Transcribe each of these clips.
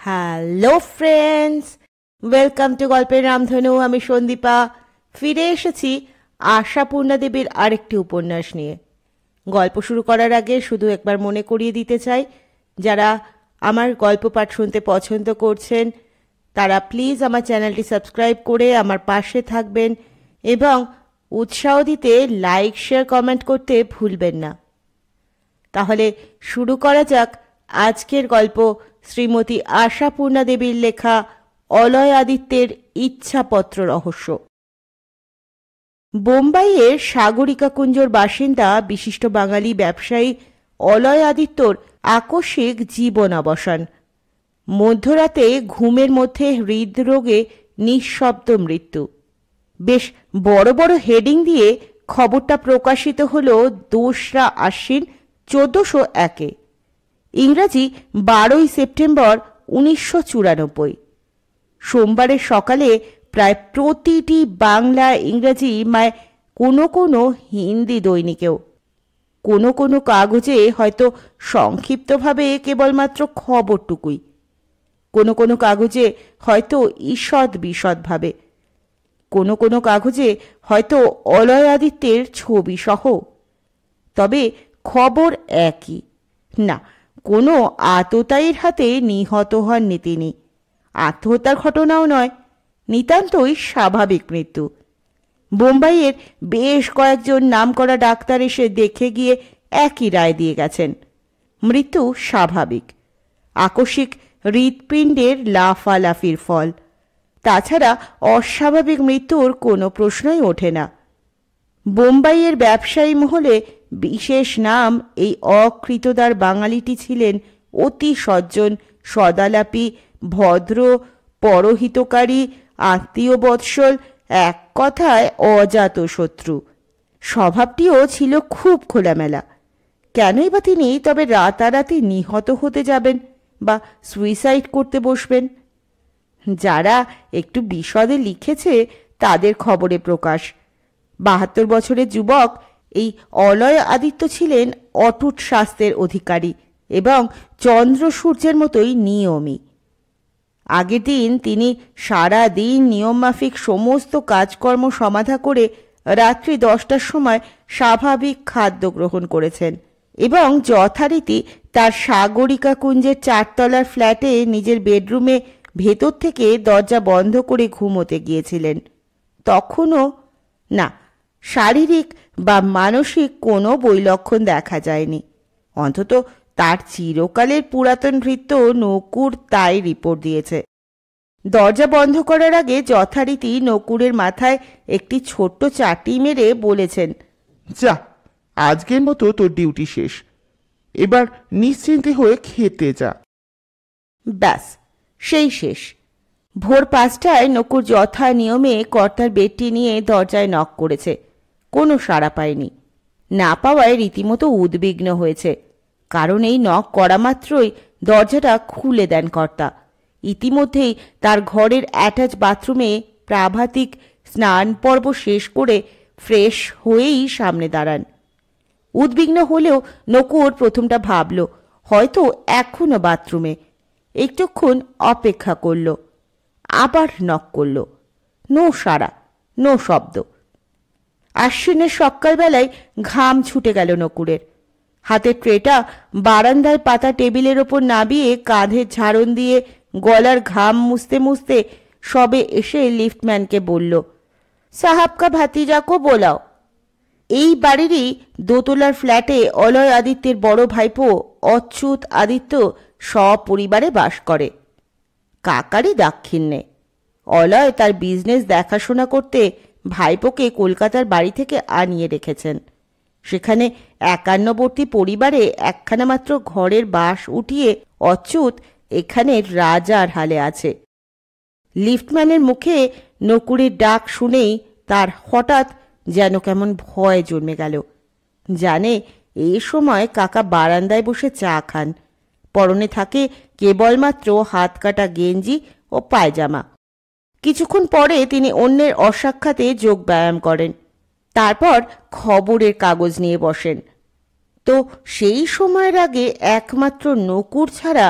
Hello friends, welcome to গল্পের রামধনু। আমি সন্দীপা ফিরে এসেছি আশাপূর্ণা দেবীর আরেকটি উপন্যাস নিয়ে। গল্প শুরু করার আগে শুধু একবার মনে করিয়ে দিতে চাই, যারা আমার গল্প পাঠ শুনতে পছন্দ করছেন তারা প্লিজ আমার চ্যানেলটি সাবস্ক্রাইব করে আমার পাশে থাকবেন এবং উৎসাহ দিতে লাইক, শেয়ার, কমেন্ট করতে ভুলবেন না। তাহলে শুরু করা যাক আজকের গল্প, শ্রীমতী আশাপূর্ণা দেবীর লেখা অলয় আদিত্যের ইচ্ছাপত্র রহস্য। বোম্বাইয়ের সাগরিকাকুঞ্জর বাসিন্দা বিশিষ্ট বাঙালি ব্যবসায়ী অলয় আদিত্যর আকস্মিক জীবনাবসান। মধ্যরাতে ঘুমের মধ্যে হৃদরোগে নিঃশব্দ মৃত্যু। বেশ বড় বড় হেডিং দিয়ে খবরটা প্রকাশিত হল 2রা আশ্বিন 1401, ইংরাজি 12ই সেপ্টেম্বর 1994। সোমবারের সকালে প্রায় প্রতিটি বাংলা, ইংরাজি, কোনো কোনো হিন্দি দৈনিকেও, কোনো কোনো কাগজে হয়তো সংক্ষিপ্তভাবে কেবলমাত্র খবরটুকুই, কোনো কোনো কাগজে হয়তো ঈষৎ বিশদভাবে, কোনো কোনো কাগজে হয়তো অলয় আদিত্যের ছবি সহ। তবে খবর একই, না কোনো আততায়ীর হাতে নিহত হননি তিনি। আত্মহত্যার ঘটনাও নয়, নিতান্তই স্বাভাবিক মৃত্যু। বোম্বাইয়ের বেশ কয়েকজন নামকরা ডাক্তার এসে দেখে গিয়ে একই রায় দিয়ে গেছেন, মৃত্যু স্বাভাবিক, আকস্মিক হৃৎপিণ্ডের লাফালাফির ফল। তাছাড়া অস্বাভাবিক মৃত্যুর কোনো প্রশ্নই ওঠে না। বোম্বাইয়ের ব্যবসায়ী মহলে বিশেষ নাম এই অকৃতদার বাঙালিটি ছিলেন অতি সজ্জন, সদালাপী, ভদ্র, পরহিতকারী, আত্মীয় বৎসল, এক কথায় অজাত শত্রু। স্বভাবটিও ছিল খুব খোলামেলা। কেনই বা তিনি তবে রাতারাতি নিহত হতে যাবেন বা সুইসাইড করতে বসবেন? যারা একটু বিশদে লিখেছে তাদের খবরে প্রকাশ। 72 বছরের যুবক এই অলয় আদিত্য ছিলেন অটুট স্বাস্থ্যের অধিকারী এবং চন্দ্র সূর্যের মতোই নিয়মী। আগের দিন তিনি সারা দিন নিয়মমাফিক সমস্ত কাজকর্ম সমাধা করে রাত্রি 10টার সময় স্বাভাবিক খাদ্য গ্রহণ করেছেন এবং যথারীতি তার সাগরিকাকুঞ্জের 4তলার ফ্ল্যাটে নিজের বেডরুমে ভেতর থেকে দরজা বন্ধ করে ঘুমোতে গিয়েছিলেন। তখনও না, শারীরিক বা মানসিক কোনো বৈলক্ষণ দেখা যায়নি। অন্তত তার চিরকালের পুরাতন ভৃত্য নকুর তাই রিপোর্ট দিয়েছে। দরজা বন্ধ করার আগে যথারীতি নকুরের মাথায় একটি ছোট্ট চাটি মেরে বলেছেন, যা, আজকের মতো তোর ডিউটি শেষ, এবার নিশ্চিন্তে হয়ে খেতে যা। ব্যাস, সেই শেষ। ভোর 5টায় নকুর যথা নিয়মে কর্তার বেডটি নিয়ে দরজায় নক করেছে। কোনো সাড়া পায়নি। না পাওয়ায় রীতিমতো উদ্বিগ্ন হয়েছে, কারণ এই নক করা মাত্রই দরজাটা খুলে দেন কর্তা। ইতিমধ্যেই তার ঘরের অ্যাটাচ বাথরুমে প্রাভাতিক স্নান পর্ব শেষ করে ফ্রেশ হয়েই সামনে দাঁড়ান। উদ্বিগ্ন হলেও নকুর প্রথমটা ভাবল হয়তো এখনো বাথরুমে। একটুক্ষণ অপেক্ষা করল, আবার নক করল। নো সাড়া, নো শব্দ। আশ্বিনের সকালবেলায় ঘাম ছুটে গেল নকুরের। হাতের ট্রেটা বারান্দায় পাতা টেবিলের ওপর নামিয়ে কাঁধে ঝাড়ন দিয়ে গলার ঘাম মুছতে মুছতে সবে এসে লিফটম্যানকে বলল, সাহাবকা ভাতিজা কো বোলাও। এই বাড়িরই দোতলার ফ্ল্যাটে অলয় আদিত্যের বড় ভাইপো অচ্যুত আদিত্য সপরিবারে বাস করে। কাকারই দাক্ষিণ্যে। অলয় তার বিজনেস দেখাশোনা করতে ভাইপোকে কলকাতার বাড়ি থেকে আনিয়ে রেখেছেন। সেখানে একান্নবর্তী পরিবারে একখানা মাত্র ঘরের বাস উঠিয়ে অচ্যুত এখানে রাজার হালে আছে। লিফটম্যানের মুখে নকুরের ডাক শুনেই তার হঠাৎ যেন কেমন ভয় জন্মে গেল। জানে এই সময় কাকা বারান্দায় বসে চা খান, পরনে থাকে কেবলমাত্র হাত কাটা গেঞ্জি ও পায়জামা। কিছুক্ষণ পরে তিনি অন্যের অসাক্ষাতে যোগ ব্যায়াম করেন, তারপর খবরের কাগজ নিয়ে বসেন। তো সেই সময়ের আগে একমাত্র নকুর ছাড়া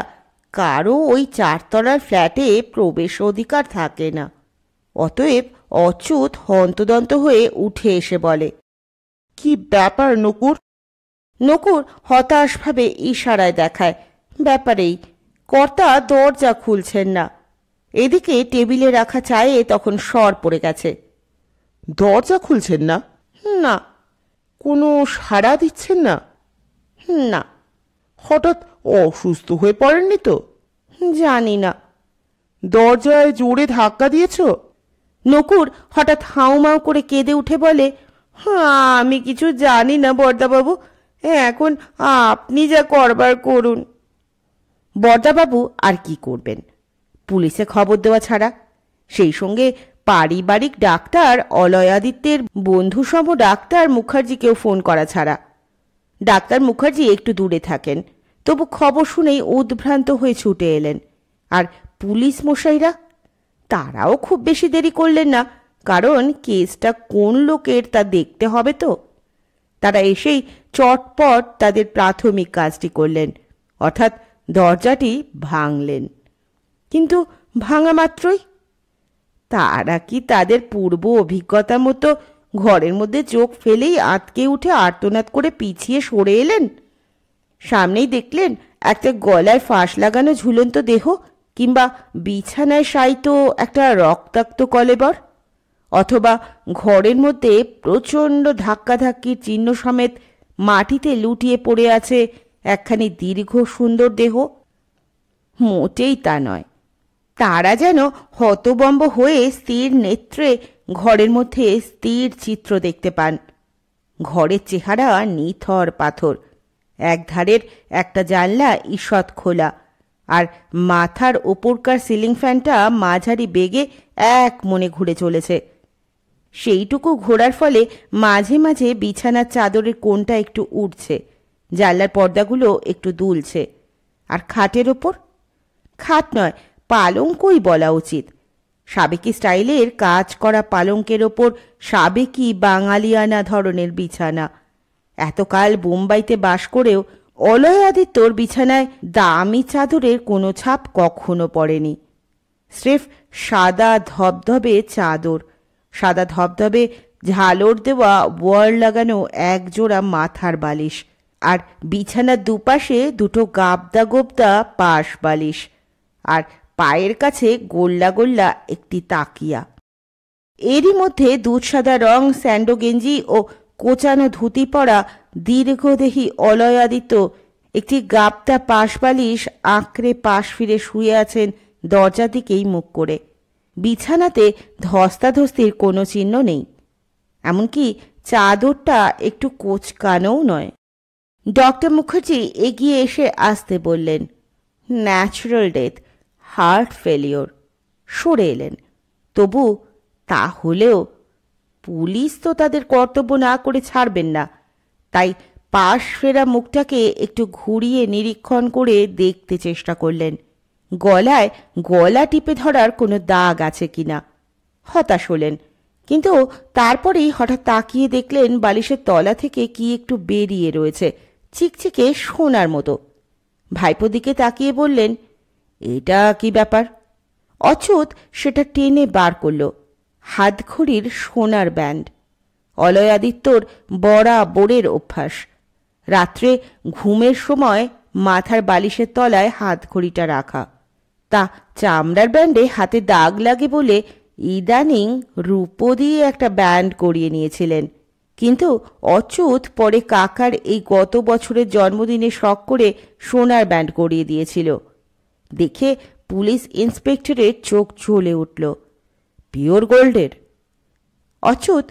কারো ওই 4 তলার ফ্ল্যাটে প্রবেশ অধিকার থাকে না। অতএব অচ্যুত হন্তদন্ত হয়ে উঠে এসে বলে, কি ব্যাপার নকুর? নকুর হতাশভাবে ইশারায় দেখায় ব্যাপারেই। কর্তা দরজা খুলছেন না। এদিকে টেবিলে রাখা চায়ে তখন সর পড়ে গেছে। দরজা খুলছেন না? না। কোনো সাড়া দিচ্ছেন না? না। হঠাৎ অসুস্থ হয়ে পড়েননি তো? জানি না। দরজায় জোরে ধাক্কা দিয়েছ? নকুর হঠাৎ হাউমাউ করে কেঁদে উঠে বলে, আমি কিছু জানি না বর্দাবাবু, এখন আপনি যা করবার করুন। বর্দাবাবু আর কি করবেন, পুলিশে খবর দেওয়া ছাড়া, সেই সঙ্গে পারিবারিক ডাক্তার অলয়াদিত্যের বন্ধুসম ডাক্তার মুখার্জিকেও ফোন করা ছাড়া। ডাক্তার মুখার্জি একটু দূরে থাকেন, তবু খবর শুনেই উদ্ভ্রান্ত হয়ে ছুটে এলেন। আর পুলিশ মশাইরা, তারাও খুব বেশি দেরি করলেন না, কারণ কেসটা কোন লোকের তা দেখতে হবে তো। তারা এসেই চটপট তাদের প্রাথমিক কাজটি করলেন, অর্থাৎ দরজাটি ভাঙলেন। কিন্তু ভাঙা মাত্রই তারা কি তাদের পূর্ব অভিজ্ঞতা মতো ঘরের মধ্যে চোখ ফেলেই আটকে উঠে আর্তনাদ করে পিছিয়ে সরে এলেন? সামনেই দেখলেন একটা গলায় ফাঁস লাগানো ঝুলন্ত দেহ, কিংবা বিছানায় শায়িত একটা রক্তাক্ত কলেবর, অথবা ঘরের মধ্যে প্রচণ্ড ধাক্কাধাক্কির চিহ্ন সমেত মাটিতে লুটিয়ে পড়ে আছে একখানি দীর্ঘ সুন্দর দেহ? মোটেই তা নয়। তারা যেন হতবম্ব হয়ে স্থির নেত্রে ঘরের মধ্যে স্থির চিত্র দেখতে পান। ঘরের চেহারা নিথর পাথর, একধারের একটা জানলা ঈষৎ খোলা, আর মাথার ওপরকার সিলিং ফ্যানটা মাঝারি বেগে এক মনে ঘুরে চলেছে। সেইটুকু ঘোরার ফলে মাঝে মাঝে বিছানার চাদরের কোণটা একটু উঠছে, জানলার পর্দাগুলো একটু দুলছে। আর খাটের ওপর, খাট নয় পালঙ্কই বলা উচিত, সাবেকি স্টাইলের কাজ করা পালঙ্কের ওপর সাবেকি বাঙালিয়ানা ধরনের বিছানা। এতকাল বোম্বাইতে বাস করেও অলয়াদিত্যর বিছানায় দামি চাদরের কোনো ছাপ কখনো পড়েনি। স্রেফ সাদা ধবধবে চাদর, সাদা ধবধবে ঝালর দেওয়া ওয়ার লাগানো একজোড়া মাথার বালিশ, আর বিছানার দুপাশে দুটো গাবদা গোবদা পাশ বালিশ, আর পায়ের কাছে গোল্লা গোল্লা একটি তাকিয়া। এরই মধ্যে দুধ সাদা রং স্যান্ডো গেঞ্জি ও কোচানো ধুতি পরা দীর্ঘদেহী অলয়াদিত্য একটি গাবদা পাশ বালিশ আঁকড়ে পাশ ফিরে শুয়ে আছেন দরজার দিকেই মুখ করে। বিছানাতে ধস্তাধস্তির কোনো চিহ্ন নেই, এমনকি চাদরটা একটু কোচকানোও নয়। ডক্টর মুখার্জি এগিয়ে এসে আসতে বললেন, ন্যাচুরাল ডেথ, হার্ট ফেলিওর। সরে এলেন। তবু তা হলেও পুলিশ তো তাদের কর্তব্য না করে ছাড়বেন না, তাই পাশ ফেরা মুখটাকে একটু ঘুরিয়ে নিরীক্ষণ করে দেখতে চেষ্টা করলেন গলায় গলা টিপে ধরার কোনো দাগ আছে কিনা। হতাশ হলেন, কিন্তু তারপরেই হঠাৎ তাকিয়ে দেখলেন বালিশের তলা থেকে কি একটু বেরিয়ে রয়েছে, চিকচিকে সোনার মতো। ভাইপোর দিকে তাকিয়ে বললেন, এটা কি ব্যাপার? অচ্যুত সেটা টেনে বার করল, হাতঘড়ির সোনার ব্যান্ড। অলয়াদিত্যর বরাবরের অভ্যাস, রাত্রে ঘুমের সময় মাথার বালিশের তলায় হাতঘড়িটা রাখা। তা চামড়ার ব্যান্ডে হাতে দাগ লাগে বলে ইদানিং রূপো দিয়ে একটা ব্যান্ড করিয়ে নিয়েছিলেন, কিন্তু অচ্যুত পরে কাকার এই গত বছরের জন্মদিনে শখ করে সোনার ব্যান্ড করিয়ে দিয়েছিল। দেখে পুলিশ ইন্সপেক্টরের চোখ জ্বলে উঠল। পিওর গোল্ডের? অচ্যুত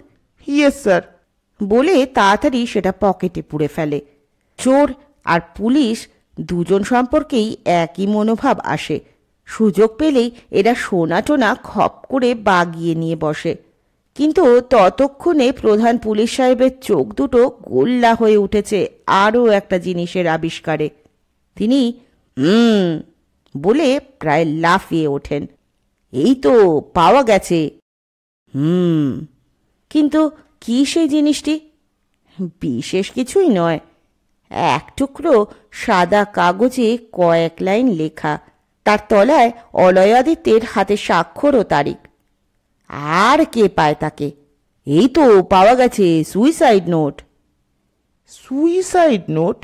ইয়েস স্যার বলে তাড়াতাড়ি সেটা পকেটে পুরে ফেলে। চোর আর পুলিশ দুজন সম্পর্কেই একই মনোভাব আসে, সুযোগ পেলেই এরা সোনা টোনা খপ করে বাগিয়ে নিয়ে বসে। কিন্তু ততক্ষণে প্রধান পুলিশ সাহেবের চোখ দুটো গোল্লা হয়ে উঠেছে আরও একটা জিনিসের আবিষ্কারে। তিনি বলে প্রায় লাফিয়ে ওঠেন, এই তো পাওয়া গেছে। কিন্তু কি সেই জিনিসটি? বিশেষ কিছুই নয়, এক টুকরো সাদা কাগজে কয়েক লাইন লেখা, তার তলায় অলয়াদিত্যের হাতে স্বাক্ষর ও তারিখ। আর কে পায় তাকে? এই তো পাওয়া গেছে, suicide note. Suicide note?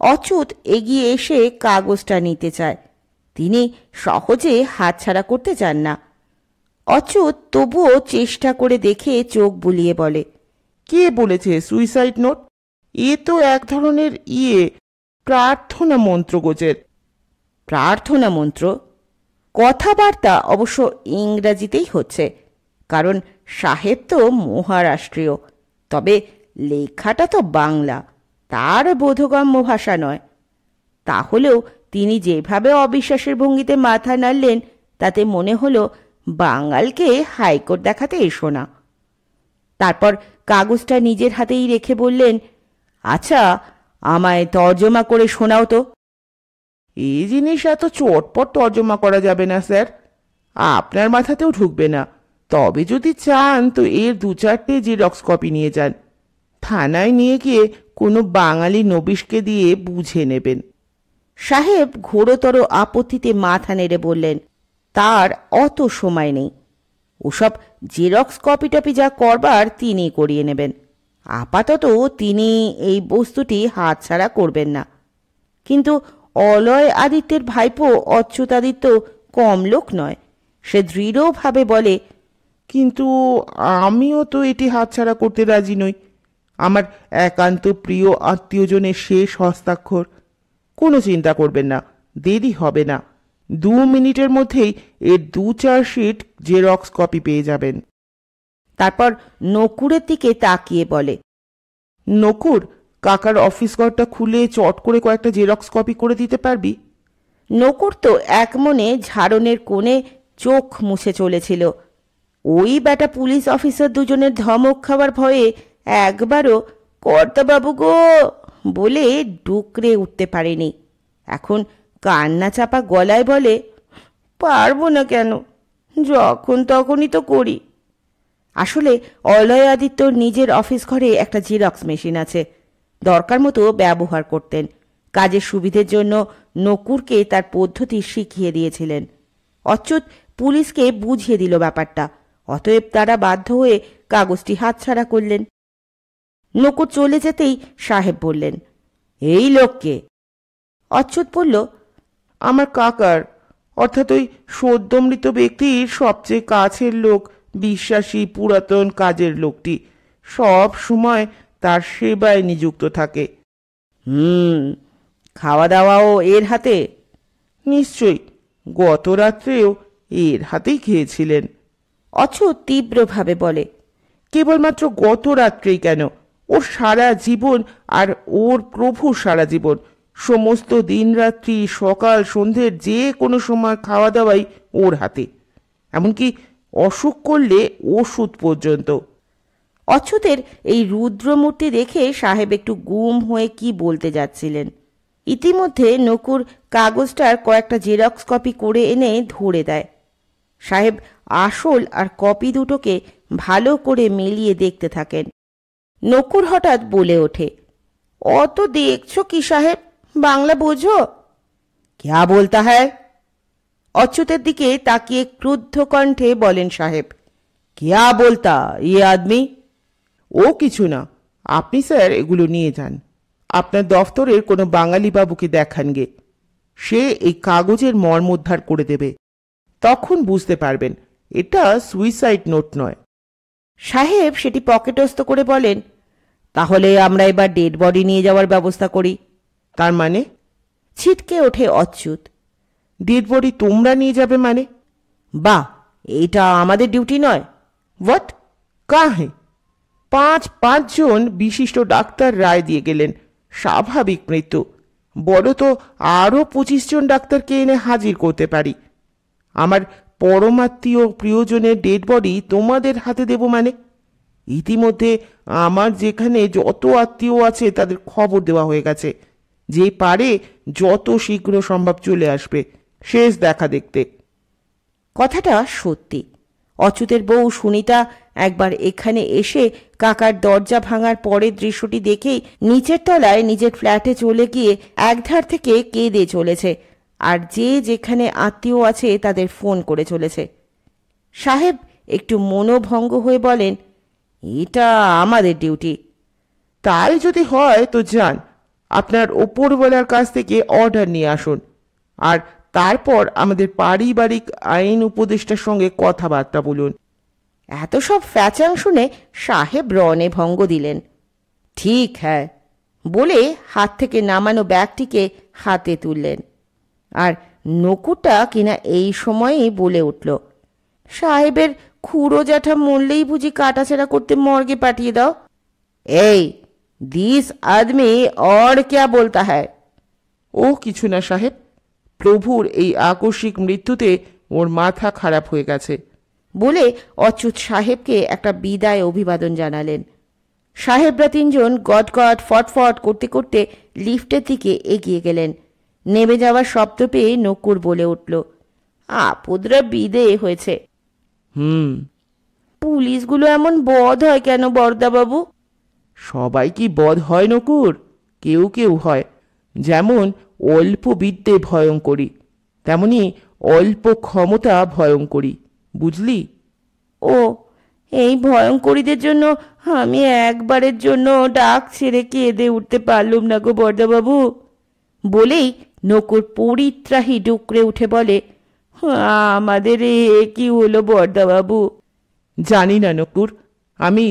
Achyut এগিয়ে এসে কাগজটা নিতে চায়। তিনি সহজে হাতছাড়া করতে চান না। অচ্যুত তবুও চেষ্টা করে দেখে চোখ বুলিয়ে বলে, কে বলেছে সুইসাইড নোট? এ তো এক ধরনের প্রার্থনা মন্ত্র গোছের। প্রার্থনা মন্ত্র? কথাবার্তা অবশ্য ইংরাজিতেই হচ্ছে, কারণ সাহেব তো মহারাষ্ট্রীয়। তবে লেখাটা তো বাংলা, তার বোধগম্য ভাষা নয়। তাহলেও তিনি যেভাবে অবিশ্বাসের ভঙ্গিতে মাথা নাড়লেন, তাতে মনে হলো বাঙালকে হাইকোর্ট দেখাতে এসো না। তারপর কাগজটা নিজের হাতেই রেখে বললেন, আচ্ছা, আমায় তর্জমা করে শোনাও তো। এই জিনিস এত চটপট তর্জমা করা যাবে না স্যার, আপনার মাথাতেও ঢুকবে না। তবে যদি চান তো এর 2-4টে জেরক্স কপি নিয়ে যান, থানায় নিয়ে গিয়ে কোনো বাঙালি নবিশকে দিয়ে বুঝে নেবেন। সাহেব ঘোরতর আপত্তিতে মাথা নেড়ে বললেন, তার অত সময় নেই। ওসব জেরক্স কপি টপি যা করবার তিনি করিয়ে নেবেন। আপাতত তিনি এই বস্তুটি হাতছাড়া করবেন না। কিন্তু অলয় আদিত্যের ভাইপো অচ্যুতাদিত্য কম লোক নয়। সে দৃঢ়ভাবে বলে, কিন্তু আমিও তো এটি হাতছাড়া করতে রাজি নই। আমার একান্ত প্রিয় আত্মীয়জনের শেষ হস্তাক্ষর। কোনো চিন্তা করবেন না, দেরি হবে না। 2 মিনিটের মধ্যেই এর 2-4 শিট জেরক্স কপি পেয়ে যাবেন। তারপর নকুরের দিকে তাকিয়ে বলে, নকুর, কাকার অফিস ঘরটা খুলে চট করে কয়েকটা জেরক্স কপি করে দিতে পারবি? নকুর তো এক মনে ঝাড়নের কোণে চোখ মুছে চলেছিল। ওই বেটা পুলিশ অফিসার দুজনের ধমক খাবার ভয়ে একবারও কর্তাবাবু গো বলে ডুকরে উঠতে পারেনি। এখন কান্না চাপা গলায় বলে, পারবো না কেন, যখন তখনই তো করি। আসলে অলয় আদিত্যর নিজের অফিস ঘরে একটা জেরক্স মেশিন আছে, দরকার মতো ব্যবহার করতেন। কাজের সুবিধের জন্য নকুরকে তার পদ্ধতি শিখিয়ে দিয়েছিলেন। অচ্যুত পুলিশকে বুঝিয়ে দিল ব্যাপারটা, অতএব তারা বাধ্য হয়ে কাগজটি হাতছাড়া করলেন। নকুর চলে যেতেই সাহেব বললেন, এই লোককে? অচ্যুত বলল, আমার কাকার, অর্থাৎ ওই সদ্যমৃত ব্যক্তির সবচেয়ে কাছের লোক, বিশ্বাসী পুরাতন কাজের লোকটি সব সময় তার সেবায় নিযুক্ত থাকে। খাওয়া দাওয়াও এর হাতে? নিশ্চয়ই, গত রাত্রেও এর হাতেই খেয়েছিলেন। অচ্যুত তীব্রভাবে বলে, কেবলমাত্র গত রাত্রেই কেন, ওর সারা জীবন আর ওর প্রভুর সারা জীবন, সমস্ত দিন রাত্রি সকাল সন্ধ্যের যে কোনো সময় খাওয়া দাওয়াই ওর হাতে, এমনকি অসুখ করলে ওষুধ পর্যন্ত। অচ্যুতের এই রুদ্রমূর্তি দেখে সাহেব একটু গুম হয়ে কি বলতে যাচ্ছিলেন। ইতিমধ্যে নকুর কাগজটার কয়েকটা জেরক্স কপি করে এনে ধরে দেয়। সাহেব আসল আর কপি দুটোকে ভালো করে মিলিয়ে দেখতে থাকেন। নকুর হঠাৎ বলে ওঠে, অত দেখছো কি সাহেব, বাংলা বোঝো? ক্যা বলতা হ্যায়? অচ্যুতের দিকে তাকিয়ে ক্রুদ্ধ কণ্ঠে বলেন সাহেব, ক্যা বলতা ইয়ে আদমি? ও কিছু না, আপনি স্যার এগুলো নিয়ে যান, আপনার দফতরের কোনো বাঙালি বাবুকে দেখান গে, সে এই কাগজের মর্মোদ্ধার করে দেবে। তখন বুঝতে পারবেন এটা সুইসাইড নোট নয়। সাহেব সেটি পকেটস্থ করে বলেন, তাহলে আমরা এবার ডেড বডি নিয়ে যাওয়ার ব্যবস্থা করি। তার মানে? ছিটকে ওঠে অচ্যুত। ডেড বডি তোমরা নিয়ে যাবে মানে? বাহ, এটা আমাদের ডিউটি নয়? হোয়াট? কাহে? 5 জন বিশিষ্ট ডাক্তার রায় দিয়ে গেলেন স্বাভাবিক মৃত্যু। বলো তো আরও 25 জন ডাক্তারকে এনে হাজির করতে পারি। আমার পরমাত্মীয় প্রিয়জনের ডেড বডি তোমাদের হাতে দেব মানে? ইতিমধ্যে আমার যেখানে যত আত্মীয় আছে তাদের খবর দেওয়া হয়ে গেছে, যে পারে যত শীঘ্র সম্ভব চলে আসবে শেষ দেখা দেখতে। কথাটা সত্যি। অচ্যুতের বউ সুনিতা একবার এখানে এসে কাকার দরজা ভাঙার পরের দৃশ্যটি দেখেই নিচের তলায় নিজের ফ্ল্যাটে চলে গিয়ে একধার থেকে কেঁদে চলেছে, আর যে যেখানে আত্মীয় আছে তাদের ফোন করে চলেছে। সাহেব একটু মনোভঙ্গ হয়ে বলেন, এটা আমাদের ডিউটি। তাই যদি হয় তো যান, আপনার ওপরওয়ালার কাছ থেকে অর্ডার নিয়ে আসুন, আর তারপর আমাদের পারিবারিক আইন উপদেষ্টার সঙ্গে কথাবার্তা বলুন। এত সব ফ্যাচাং শুনে সাহেব রণে ভঙ্গ দিলেন। ঠিক হ্যাঁ বলে হাত থেকে নামানো ব্যাগটিকে হাতে তুললেন। আর নকুরটা কিনা এই সময়েই বলে উঠল, সাহেবের খুড়ো জ্যাঠা মরলেই বুঝি কাটাছেড়া করতে মর্গে পাঠিয়ে দাও? এই দিস আদমি और क्या बोलता है? ও কিছু না সাহেব, প্রভুর এই আকস্মিক মৃত্যুতে ওর মাথা খারাপ হয়ে গেছে বলে অচ্যুত সাহেবকে একটা বিদায় অভিবাদন জানালেন। সাহেবরা তিনজন গটগট ফটফট করতে করতে লিফটের দিকে এগিয়ে গেলেন। নেমে যাওয়ার শব্দ পেয়ে নকুর বলে উঠল, আপদরা বিদেয় হয়েছে। পুলিশগুলো এমন বধ হয় কেন বরদাবাবু? সবাই কি বধ হয় নকুর? কেউ কেউ হয়। যেমন অল্প বিদ্যে ভয়ঙ্করী, তেমনি অল্প ক্ষমতা ভয়ঙ্করী, বুঝলি? ও, এই ভয়ঙ্করীদের জন্য আমি একবারের জন্য ডাক ছেড়ে কেঁদে উঠতে পারলুম না গো বরদাবাবু। বলেই নকুর পরিত্রাহী ডুকরে উঠে বলে, আমাদের এ কি হলো বরদাবাবু? জানি না নকুর, আমি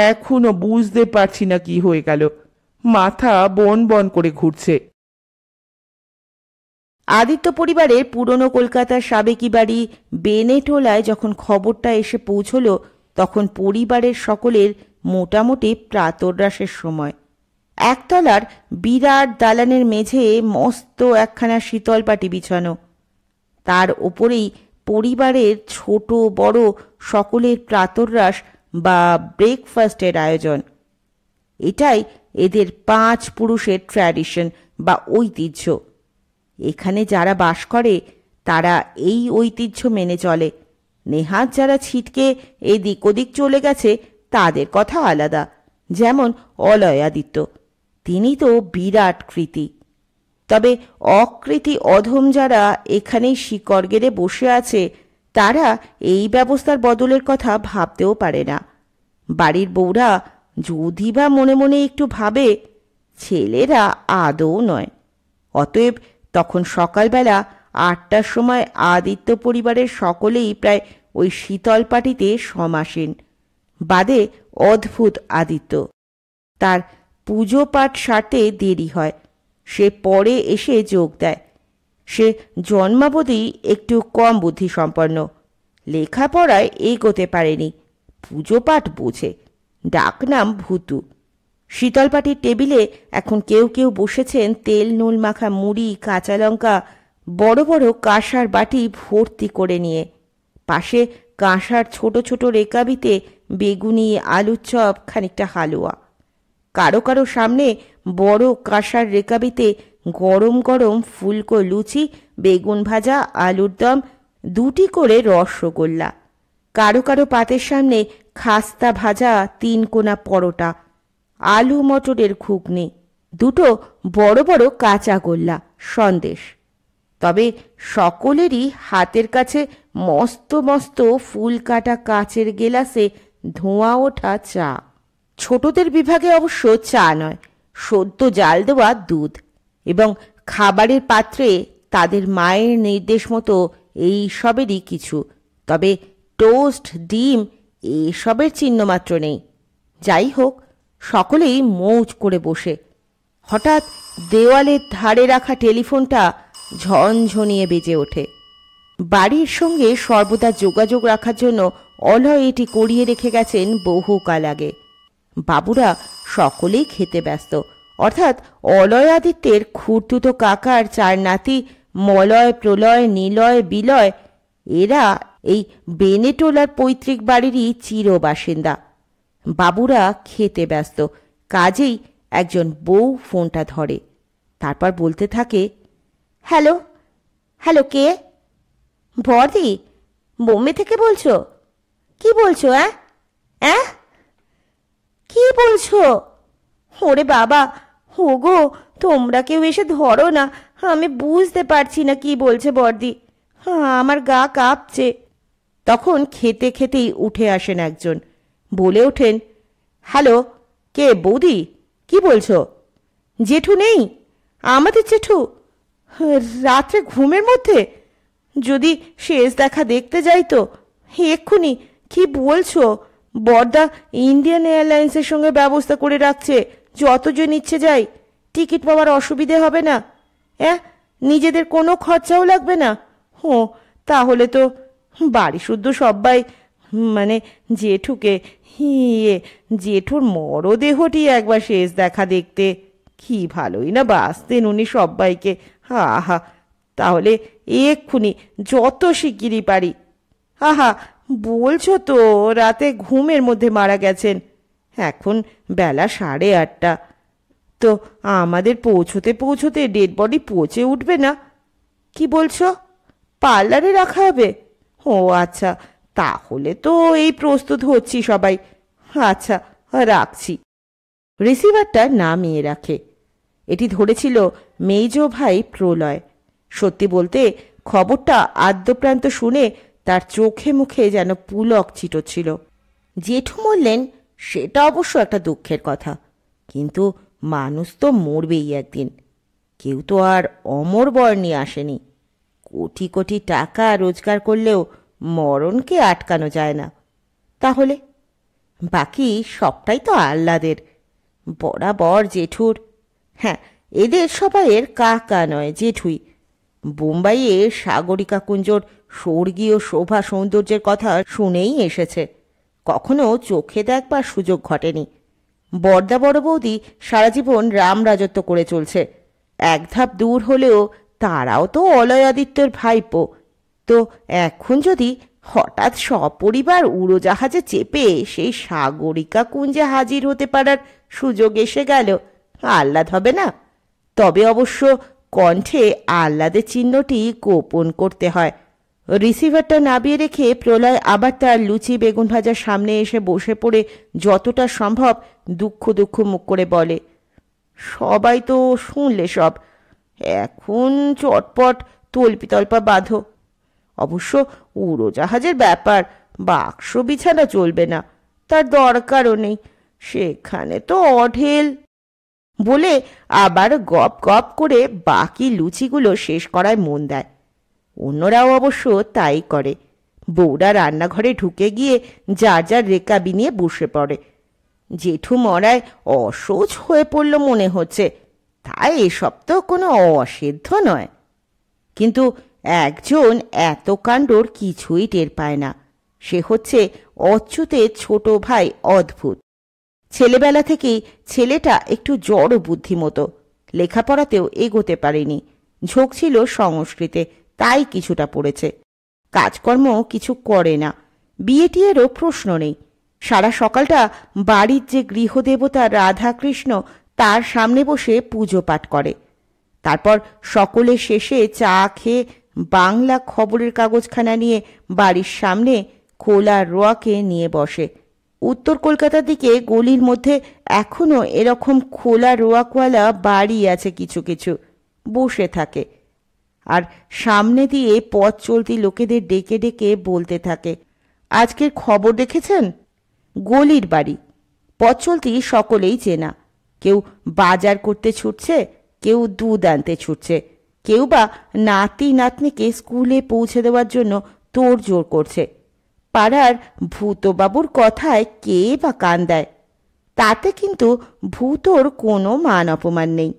এখনো বুঝতে পারছি না কি হয়ে গেল। মাথা বন বন করে ঘুরছে। আদিত্য পরিবারের পুরনো কলকাতার সাবেকি বাড়ি বেনেটোলায় যখন খবরটা এসে পৌঁছল, তখন পরিবারের সকলের মোটামুটি প্রাতরাশের সময়। একতলার বিরাট দালানের মেঝে মস্ত একখানা শীতলপাটি বিছানো, তার ওপরেই পরিবারের ছোট বড় সকলের প্রাতরাশ বা ব্রেকফাস্টের আয়োজন। এটাই এদের 5 পুরুষের ট্র্যাডিশন বা ঐতিহ্য। এখানে যারা বাস করে তারা এই ঐতিহ্য মেনে চলে। নেহাত যারা ছিটকে এদিক ওদিক চলে গেছে তাদের কথা আলাদা, যেমন অলয়াদিত্য, তিনি তো বিরাট কৃতি। তবে অকৃতি অধম যারা এখানেই শিকড় গেড়ে বসে আছে, তারা এই ব্যবস্থার বদলের কথা ভাবতেও পারে না। বাড়ির বউরা যদি বা মনে মনে একটু ভাবে, ছেলেরা আদৌ নয়। অতএব তখন সকালবেলা 8টার সময় আদিত্য পরিবারের সকলেই প্রায় ওই শীতলপাটিতে সমাসীন, বাদে অদ্ভুত আদিত্য। তার পুজো পাঠ সারতে দেরি হয়, সে পরে এসে যোগ দেয়। সে জন্মাবধি একটু কম বুদ্ধিসম্পন্ন, লেখাপড়ায় এগোতে পারেনি, পুজো পাঠ বোঝে, ডাকনাম ভূতু। শীতলপাটির টেবিলে এখন কেউ কেউ বসেছেন তেল নুল মাখা মুড়ি, কাঁচা লঙ্কা, বড় বড় কাঁসার বাটি ভর্তি করে নিয়ে। পাশে কাঁসার ছোট ছোট রেকাবিতে বেগুনি, আলুর চপ, খানিকটা হালুয়া। কারো কারো সামনে বড় কাঁসার রেকাবিতে গরম গরম ফুলকো লুচি, বেগুন ভাজা, আলুর দম, 2টি করে রসগোল্লা। কারো কারো পাতের সামনে খাস্তা ভাজা, 3 কোনা পরোটা, আলু মটরের ঘুগনি, 2টো বড় বড় কাঁচা গোল্লা, সন্দেশ। তবে সকলেরই হাতের কাছে মস্ত মস্ত ফুল কাটা কাচের গেলাসে ধোঁয়া ওঠা চা। ছোটদের বিভাগে অবশ্য চা নয়, সদ্য জাল দেওয়া দুধ, এবং খাবারের পাত্রে তাদের মায়ের নির্দেশ মতো এই সবেরই কিছু। তবে টোস্ট, ডিম এসবের চিহ্নমাত্র নেই। যাই হোক, সকলেই মৌজ করে বসে। হঠাৎ দেওয়ালের ধারে রাখা টেলিফোনটা ঝনঝনিয়ে বেজে ওঠে। বাড়ির সঙ্গে সর্বদা যোগাযোগ রাখার জন্য অলয় এটি করিয়ে রেখে গেছেন বহুকাল আগে। বাবুরা সকলেই খেতে ব্যস্ত, অর্থাৎ অলয় আদিত্যের খুড়তুতো কাকার 4 নাতি মলয়, প্রলয়, নিলয়, বিলয়, এরা এই বেনেটোলার পৈতৃক বাড়িরই চির বাসিন্দা। বাবুরা খেতে ব্যস্ত, কাজেই একজন বউ ফোনটা ধরে, তারপর বলতে থাকে, হ্যালো হ্যালো, কে? বড়দি, বোম্বে থেকে বলছো? কি বলছো? হ্যাঁ, কি বলছো? ওরে বাবা, হো গো, তোমরা কেউ এসে ধরো না, আমি বুঝতে পারছি না কি বলছে বর্দি। আমার গা কাঁপছে। তখন খেতে খেতেই উঠে আসেন একজন, বলে ওঠেন, হ্যালো, কে বৌদি? কি বলছো? জেঠু নেই? আমাদের জেঠু রাত্রে ঘুমের মধ্যে? যদি শেষ দেখা দেখতে যাই তো এক্ষুনি। কি বলছো? বড়দা ইন্ডিয়ান এয়ারলাইন্সের সঙ্গে ব্যবস্থা করে রাখছে, যতজন ইচ্ছে যাই। টিকিট পাওয়ার অসুবিধে হবে না? নিজেদের কোনো খরচাও লাগবে না? ও, তাহলে তো বাড়ি শুদ্ধ সবাই, মানে জেঠুকে, জেঠুর মরদেহটি একবার শেষ দেখা দেখতে। কি ভালোই না বাঁচতেন উনি সবাইকে। আহা, তাহলে এক্ষুনি যত শিগগিরই পারি। আহা, বলছো তো রাতে ঘুমের মধ্যে মারা গেছেন। এখন বেলা 8:30। তো আমাদের পৌঁছতে পৌঁছতে ডেড বডি পচে উঠবে না? কি বলছো? পার্লারে রাখা হবে? ও আচ্ছা, তাহলে তো এই প্রস্তুত হচ্ছি সবাই। আচ্ছা, রাখছি। রিসিভারটা নামিয়ে রাখে। এটি ধরেছিল মেজ ভাই প্রলয়। সত্যি বলতে খবরটা আদ্যপ্রান্ত শুনে তার চোখে মুখে যেন পুলক ছিটছিল। জেঠু বললেন, সেটা অবশ্য একটা দুঃখের কথা, কিন্তু মানুষ তো মরবেই একদিন। কেউ তো আর অমর বর নিয়ে আসেনি। কোটি কোটি টাকা রোজগার করলেও মরণকে আটকানো যায় না। তাহলে বাকি সবটাই তো আহ্লাদের। বরাবর জেঠুর, হ্যাঁ, এদের সবাইয়ের কাকা নয়, জেঠুই। বোম্বাইয়ে সাগরিকা কুঞ্জর স্বর্গীয় শোভা সৌন্দর্যের কথা শুনেই এসেছে, কখনো চোখে দেখবার সুযোগ ঘটেনি। বড়দা বড় বৌদি সারা জীবন রাম রাজত্ব করে চলছে। এক ধাপ দূর হলেও তারাও তো অলয়াদিত্যের ভাইপো। তো এখন যদি হঠাৎ সপরিবার উড়োজাহাজে চেপে সেই সাগরিকা কুঞ্জে হাজির হতে পারার সুযোগ এসে গেল, আহ্লাদ হবে না? তবে অবশ্য কণ্ঠে আহ্লাদের চিহ্নটি গোপন করতে হয়। রিসিভারটা নামিয়ে রেখে প্রলয় আবার তার লুচি বেগুন ভাজার সামনে এসে বসে পড়ে যতটা সম্ভব দুঃখ দুঃখ মুখ করে বলে, সবাই তো শুনলে সব, এখন চটপট তল্পিতল্পা বাঁধো। অবশ্য উড়োজাহাজের ব্যাপার, বাক্স বিছানা চলবে না, তার দরকারও নেই, সেখানে তো অঢেল। বলে আবার গপ গপ করে বাকি লুচিগুলো শেষ করায় মন দেয়। অন্যরাও অবশ্য তাই করে। বউরা রান্নাঘরে ঢুকে গিয়ে যার যার রেকাবি নিয়ে বসে পড়ে। জেঠু মরায় অসহ্য হয়ে পড়ল মনে হচ্ছে, তাই এসব তো কোনো অসাধ্য নয়। কিন্তু একজন এত কাণ্ডর কিছুই টের পায় না। সে হচ্ছে অচ্যুতের ছোট ভাই অদ্ভুত। ছেলেবেলা থেকেই ছেলেটা একটু জড় বুদ্ধিমতো, লেখাপড়াতেও এগোতে পারেনি। ঝোঁক ছিল সংস্কৃতে, তাই কিছুটা পড়েছে। কাজকর্ম কিছু করে না, বিয়ে টিয়েরও প্রশ্ন নেই। সারা সকালটা বাড়ির যে গৃহদেবতা রাধাকৃষ্ণ তার সামনে বসে পুজো পাঠ করে। তারপর সকলের শেষে চা খেয়ে বাংলা খবরের কাগজখানা নিয়ে বাড়ির সামনে খোলা রোয়াকে নিয়ে বসে। উত্তর কলকাতার দিকে গলির মধ্যে এখনো এরকম খোলা রোয়াকওয়ালা বাড়ি আছে কিছু কিছু, বসে থাকে আর সামনে দিয়ে পথ চলতি লোকেদের ডেকে ডেকে বলতে থাকে, আজকের খবর দেখেছেন? গলির বাড়ি, পথ চলতি সকলেই চেনা। কেউ বাজার করতে ছুটছে, কেউ দুধ আনতে ছুটছে, কেউ বা নাতি নাতনিকে স্কুলে পৌঁছে দেওয়ার জন্য তোড়জোড় করছে। পাড়ার ভূতবাবুর কথায় কে বা কান দেয়? তাতে কিন্তু ভূতর কোনো মান অপমান নেই।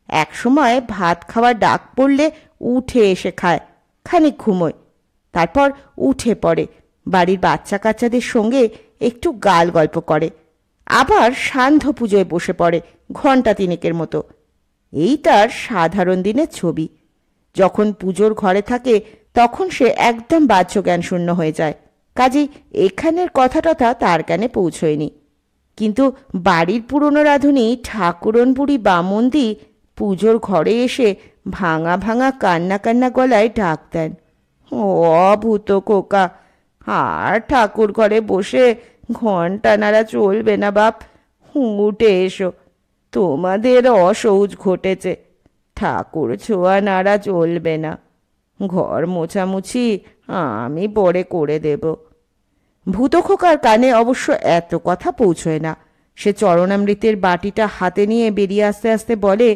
একসময় ভাত খাওয়ার ডাক পড়লে উঠে এসে খায়, খানিক ঘুমোয়, তারপর উঠে পড়ে, বাড়ির বাচ্চা কাচ্চাদের সঙ্গে একটু গাল গল্প করে, আবার সান্ধ্য পুজোয় বসে পড়ে ঘণ্টা তিনেকের মতো। এই তার সাধারণ দিনের ছবি। যখন পুজোর ঘরে থাকে তখন সে একদম বাহ্য জ্ঞান শূন্য হয়ে যায়, কাজেই এখানের কথাটা তার কানে পৌঁছয়নি। কিন্তু বাড়ির পুরনো রাঁধুনি ঠাকুরন বুড়ি বামন্দি পুজোর ঘরে এসে ভাঙা ভাঙা কান্না কান্না গলায় ডাক দেন, ও অভূত খোকা, আর ঠাকুর ঘরে বসে ঘণ্টা নাড়া চলবে না বাপ, উঠে এসো, তোমাদের অসৌচ ঘটেছে। ঠাকুর ছোঁয়া নাড়া চলবে না। ঘর মোছামুছি আমি পরে করে দেব। ভূত খোকার কানে অবশ্য এত কথা পৌঁছয় না। সে চরণামৃতের বাটিটা হাতে নিয়ে বেরিয়ে আসতে আসতে বলে,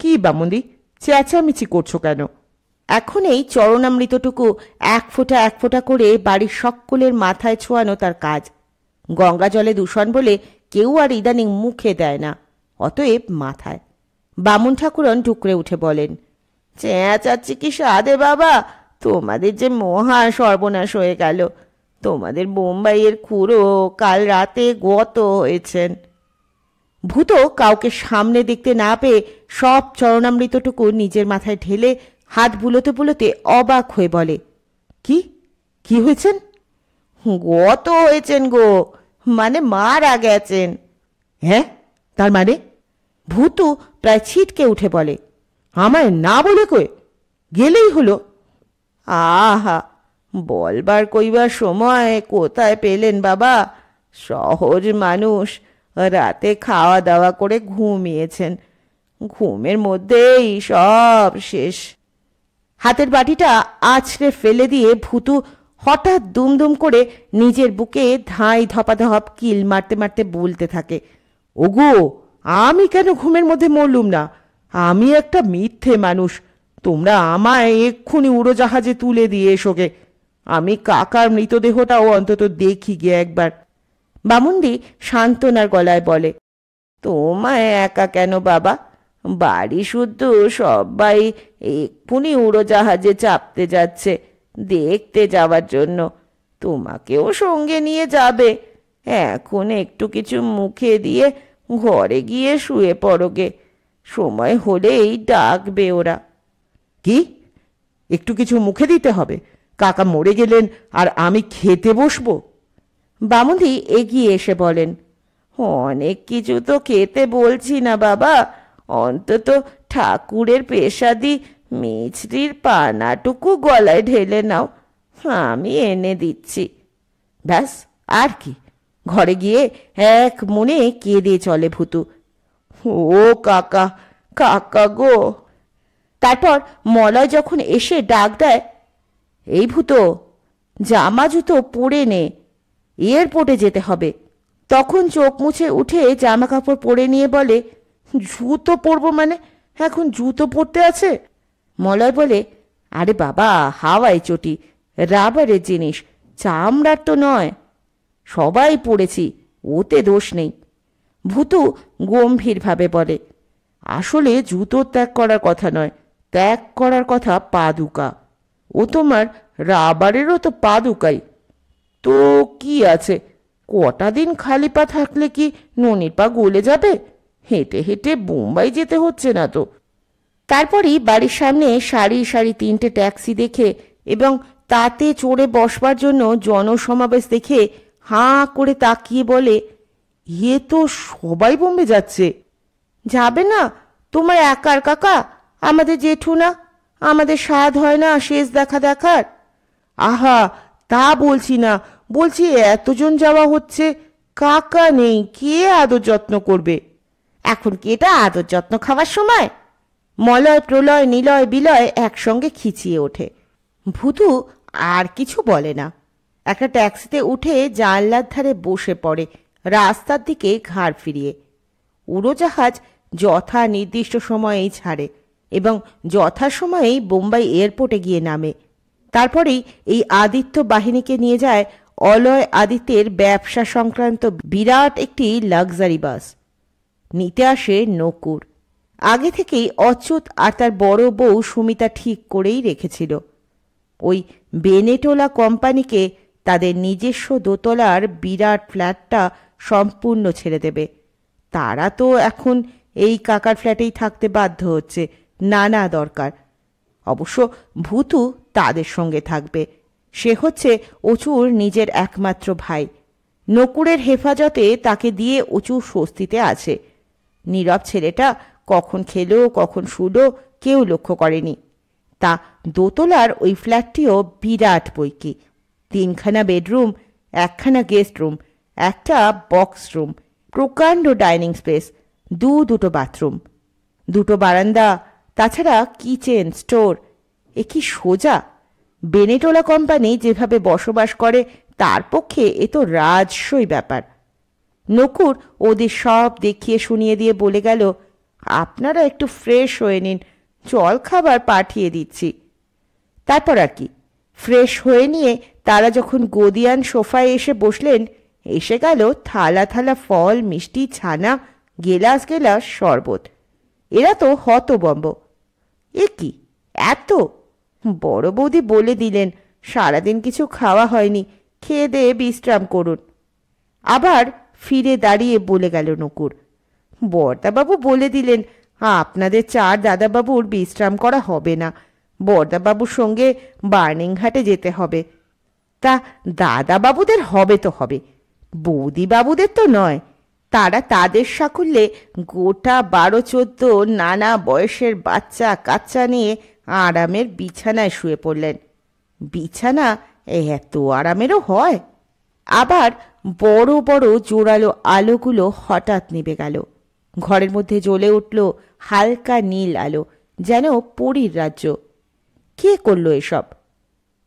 কি বামুন্দি, চেঁচামেচি করছো কেন? এখন এই চরণামৃতটুকু এক ফোঁটা করে বাড়ির সকলের মাথায় ছোঁয়ানো তার কাজ। গঙ্গা জলে দূষণ বলে কেউ আর ইদানিং মুখে দেয় না, অতএব মাথায়। বামুন ঠাকুরন টুকরে উঠে বলেন, চেঁচাচ্ছি কি সাধে বাবা, তোমাদের যে মহা সর্বনাশ হয়ে গেল। তোমাদের বোম্বাইয়ের খুড়ো কাল রাতে গত হয়েছেন। ভূত কাউকে সামনে দেখতে না পেয়ে সব চরণামৃতটুকু নিজের মাথায় ঢেলে হাত বুলোতে বুলোতে অবাক হয়ে বলে, কি কি হয়েছেন? গত হয়েছেন গো, মানে মারা গেছেন। হ্যাঁ, তার মানে? ভূতু প্রায় ছিটকে উঠে বলে, আমায় না বলে কয়ে গেলেই হলো। আহা, বলবার কইবার সময় কোথায় পেলেন বাবা? সহজ মানুষ, রাতে খাওয়া দাওয়া করে ঘুমিয়েছেন, ঘুমের মধ্যেই সব শেষ। হাতের বাটিটা আছড়ে ফেলে দিয়ে ভূতু হঠাৎ দুমদুম করে নিজের বুকে ধাঁই ধপাধপ কিল মারতে মারতে বলতে থাকে, ওগো, আমি কেন ঘুমের মধ্যে মরলুম না? আমি একটা মিথ্যে মানুষ। তোমরা আমায় এক্ষুনি উড়োজাহাজে তুলে দিয়ে এসোগে। আমি কাকার মৃতদেহটাও অন্তত দেখি গিয়ে একবার। বামুন্দি সান্ত্বনার গলায় বলে, তোমায় একা কেন বাবা? বাড়ি শুদ্ধ সবাই এক্ষুনি উড়োজাহাজে চাপতে যাচ্ছে দেখতে যাওয়ার জন্য। তোমাকেও সঙ্গে নিয়ে যাবে। এখন একটু কিছু মুখে দিয়ে ঘরে গিয়ে শুয়ে পড়োগে, সময় হলেই ডাকবে ওরা। কি একটু কিছু মুখে দিতে হবে? কাকা মরে গেলেন আর আমি খেতে বসবো? বামুন্দি এগিয়ে এসে বলেন, অনেক কিছু তো খেতে বলছি না বাবা, অন্তত ঠাকুরের পেশাদি মিছরির পানাটুকু গলায় ঢেলে নাও, আমি এনে দিচ্ছি। ব্যাস, আর কি? ঘরে গিয়ে এক মনে কেঁদে চলে ভূতু, ও কাকা, কাকা গো। তারপর মলয় যখন এসে ডাক দেয়, এই ভূত, জামা জুতো পরে নে, এয়ারপোর্টে যেতে হবে। তখন চোখ মুছে উঠে জামা কাপড় পরে নিয়ে বলে, জুতো পরবো মানে? এখন জুতো পরতে আছে? মলয় বলে, আরে বাবা, হাওয়াই চটি, রাবারের জিনিস, চামড়ার তো নয়। সবাই পড়েছি, ওতে দোষ নেই। ভূতু গম্ভীরভাবে বলে, আসলে জুতো ত্যাগ করার কথা নয়, ত্যাগ করার কথা পাদুকা। ও তোমার রাবারেরও তো পাদুকাই। তো কি আছে, কটা দিন খালি পা থাকলে কি ননির পা গলে যাবে? হেঁটে হেঁটে বোম্বাই যেতে হচ্ছে না তো। তারপরই বাড়ির সামনে সারি সারি 3টে ট্যাক্সি দেখে এবং তাতে চড়ে বসবার জন্য জনসমাবেশ দেখে হাঁ করে তাকিয়ে বলে, এ তো সবাই বোম্বে যাচ্ছে। যাবে না তোমার একার কাকা? আমাদের জেঠু না? আমাদের স্বাদ হয় না শেষ দেখা দেখার? আহা, তা বলছি না, বলছি এতজন যাওয়া হচ্ছে, কাকা নেই, কে আদর যত্ন করবে? এখন কি এটা আদর যত্ন খাওয়ার সময়? মলয় প্রলয় নিলয় বিলয় একসঙ্গে খিচিয়ে ওঠে। ভূতু আর কিছু বলে না। একটা ট্যাক্সিতে উঠে জানলার ধারে বসে পড়ে, রাস্তার দিকে ঘাড় ফিরিয়ে। উড়োজাহাজ যথা নির্দিষ্ট সময়েই ছাড়ে এবং যথাসময়েই বোম্বাই এয়ারপোর্টে গিয়ে নামে। তারপরেই এই আদিত্য বাহিনীকে নিয়ে যায় অলয় আদিত্যের ব্যবসা সংক্রান্ত বিরাট একটি লাক্সারি বাস। নিতে আসে নকুর। আগে থেকেই অচ্যুত আর তার বড় বউ সুমিতা ঠিক করেই রেখেছিল, ওই বেনেটোলা কোম্পানিকে তাদের নিজস্ব দোতলার বিরাট ফ্ল্যাটটা সম্পূর্ণ ছেড়ে দেবে। তারা তো এখন এই কাকার ফ্ল্যাটেই থাকতে বাধ্য হচ্ছে, নানা দরকার। অবশ্য ভূতু তাদের সঙ্গে থাকবে। সে হচ্ছে অচুর নিজের একমাত্র ভাই। নকুরের হেফাজতে তাকে দিয়ে অচু স্বস্তিতে আছে। নীরব ছেলেটা কখন খেলো কখন শুলো কেউ লক্ষ্য করেনি। তা দোতলার ওই ফ্ল্যাটটিও বিরাট বৈকি। 3খানা বেডরুম, 1খানা গেস্ট রুম, একটা বক্স রুম, প্রকাণ্ড ডাইনিং স্পেস, দুটো বাথরুম, 2টো বারান্দা, তাছাড়া কিচেন স্টোর, এ কি সোজা? বেনেটোলা কোম্পানি যেভাবে বসবাস করে তার পক্ষে এ তো রাজস্বই ব্যাপার। নকুর ওদের সব দেখিয়ে শুনিয়ে দিয়ে বলে গেল, আপনারা একটু ফ্রেশ হয়ে নিন, জল খাবার পাঠিয়ে দিচ্ছি। তারপর আর কি, ফ্রেশ হয়ে নিয়ে তারা যখন গদিয়ান সোফায় এসে বসলেন, এসে গেল থালা থালা ফল, মিষ্টি, ছানা, গেলাস গেলাস শরবত। এরা তো হতবম্ব। এ কি এত! বড় বৌদি বলে দিলেন সারাদিন কিছু খাওয়া হয়নি, খেয়ে দিয়ে বিশ্রাম করুন। আবার ফিরে দাঁড়িয়ে বলে গেল নকুর, বর্দাবাবু বলে দিলেন আপনাদের চার দাদাবাবুর বিশ্রাম করা হবে না, বর্দাবাবুর সঙ্গে বার্নিংহাটে যেতে হবে। তা দাদাবাবুদের হবে তো হবে, বৌদিবাবুদের তো নয়। তারা তাদের সাকুল্যে গোটা 12-14 নানা বয়সের বাচ্চা কাচ্চা নিয়ে আরামের বিছানায় শুয়ে পড়লেন। বিছানা এত আরামেরও হয়? আবার বড় বড় জোরালো আলোগুলো হঠাৎ নিভে গেল। ঘরের মধ্যে জ্বলে উঠল হালকা নীল আলো, যেন পরীর রাজ্য। কে করলো এসব?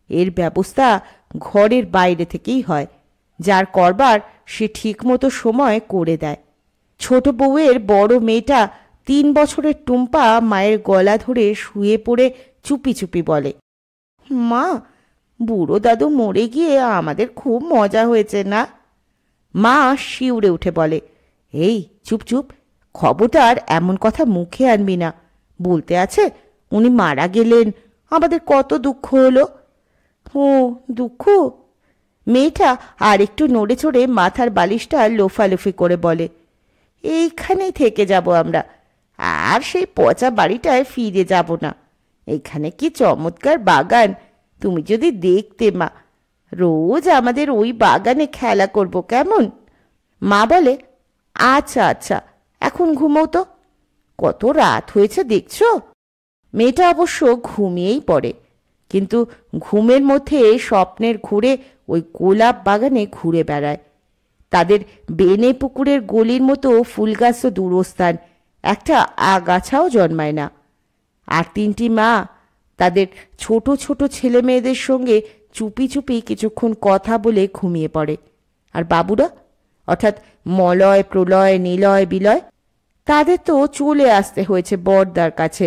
এর ব্যবস্থা ঘরের বাইরে থেকেই হয়। যার করবার সে ঠিকমতো সময় করে দেয়। ছোট বউয়ের বড় মেয়েটা 3 বছরের টুম্পা মায়ের গলা ধরে শুয়ে পড়ে চুপি চুপি বলে, মা, বুড়ো দাদু মরে গিয়ে আমাদের খুব মজা হয়েছে না? মা শিউরে উঠে বলে, এই চুপ চুপ, খবরদার এমন কথা মুখে আনবি না। বলতে আছে উনি মারা গেলেন, আমাদের কত দুঃখ হলো। ও দুঃখ? মেয়েটা আর একটু নড়ে চড়ে মাথার বালিশটা লোফালোফি করে বলে, এইখানেই থেকে যাব আমরা, আর সেই পচা বাড়িটায় ফিরে যাব না। এখানে কি চমৎকার বাগান, তুমি যদি দেখতে মা, রোজ আমাদের ওই বাগানে খেলা করব কেমন? মা বলে, আচ্ছা আচ্ছা, এখন ঘুমোও তো, কত রাত হয়েছে দেখছো। মেয়েটা অবশ্য ঘুমিয়েই পড়ে, কিন্তু ঘুমের মধ্যে স্বপ্নের ঘুরে ওই গোলাপ বাগানে ঘুরে বেড়ায়। তাদের বেনে পুকুরের গলির মতো ফুলগাছ তো দূরস্থান, একটা আগাছাও জন্মায় না। আর 3টি মা তাদের ছোট ছোট ছেলে মেয়েদের সঙ্গে চুপি চুপি কিছুক্ষণ কথা বলে ঘুমিয়ে পড়ে। আর বাবুরা, অর্থাৎ মলয়, প্রলয়, নিলয়, বিলয়, তাদের তো চলে আসতে হয়েছে বড়দার কাছে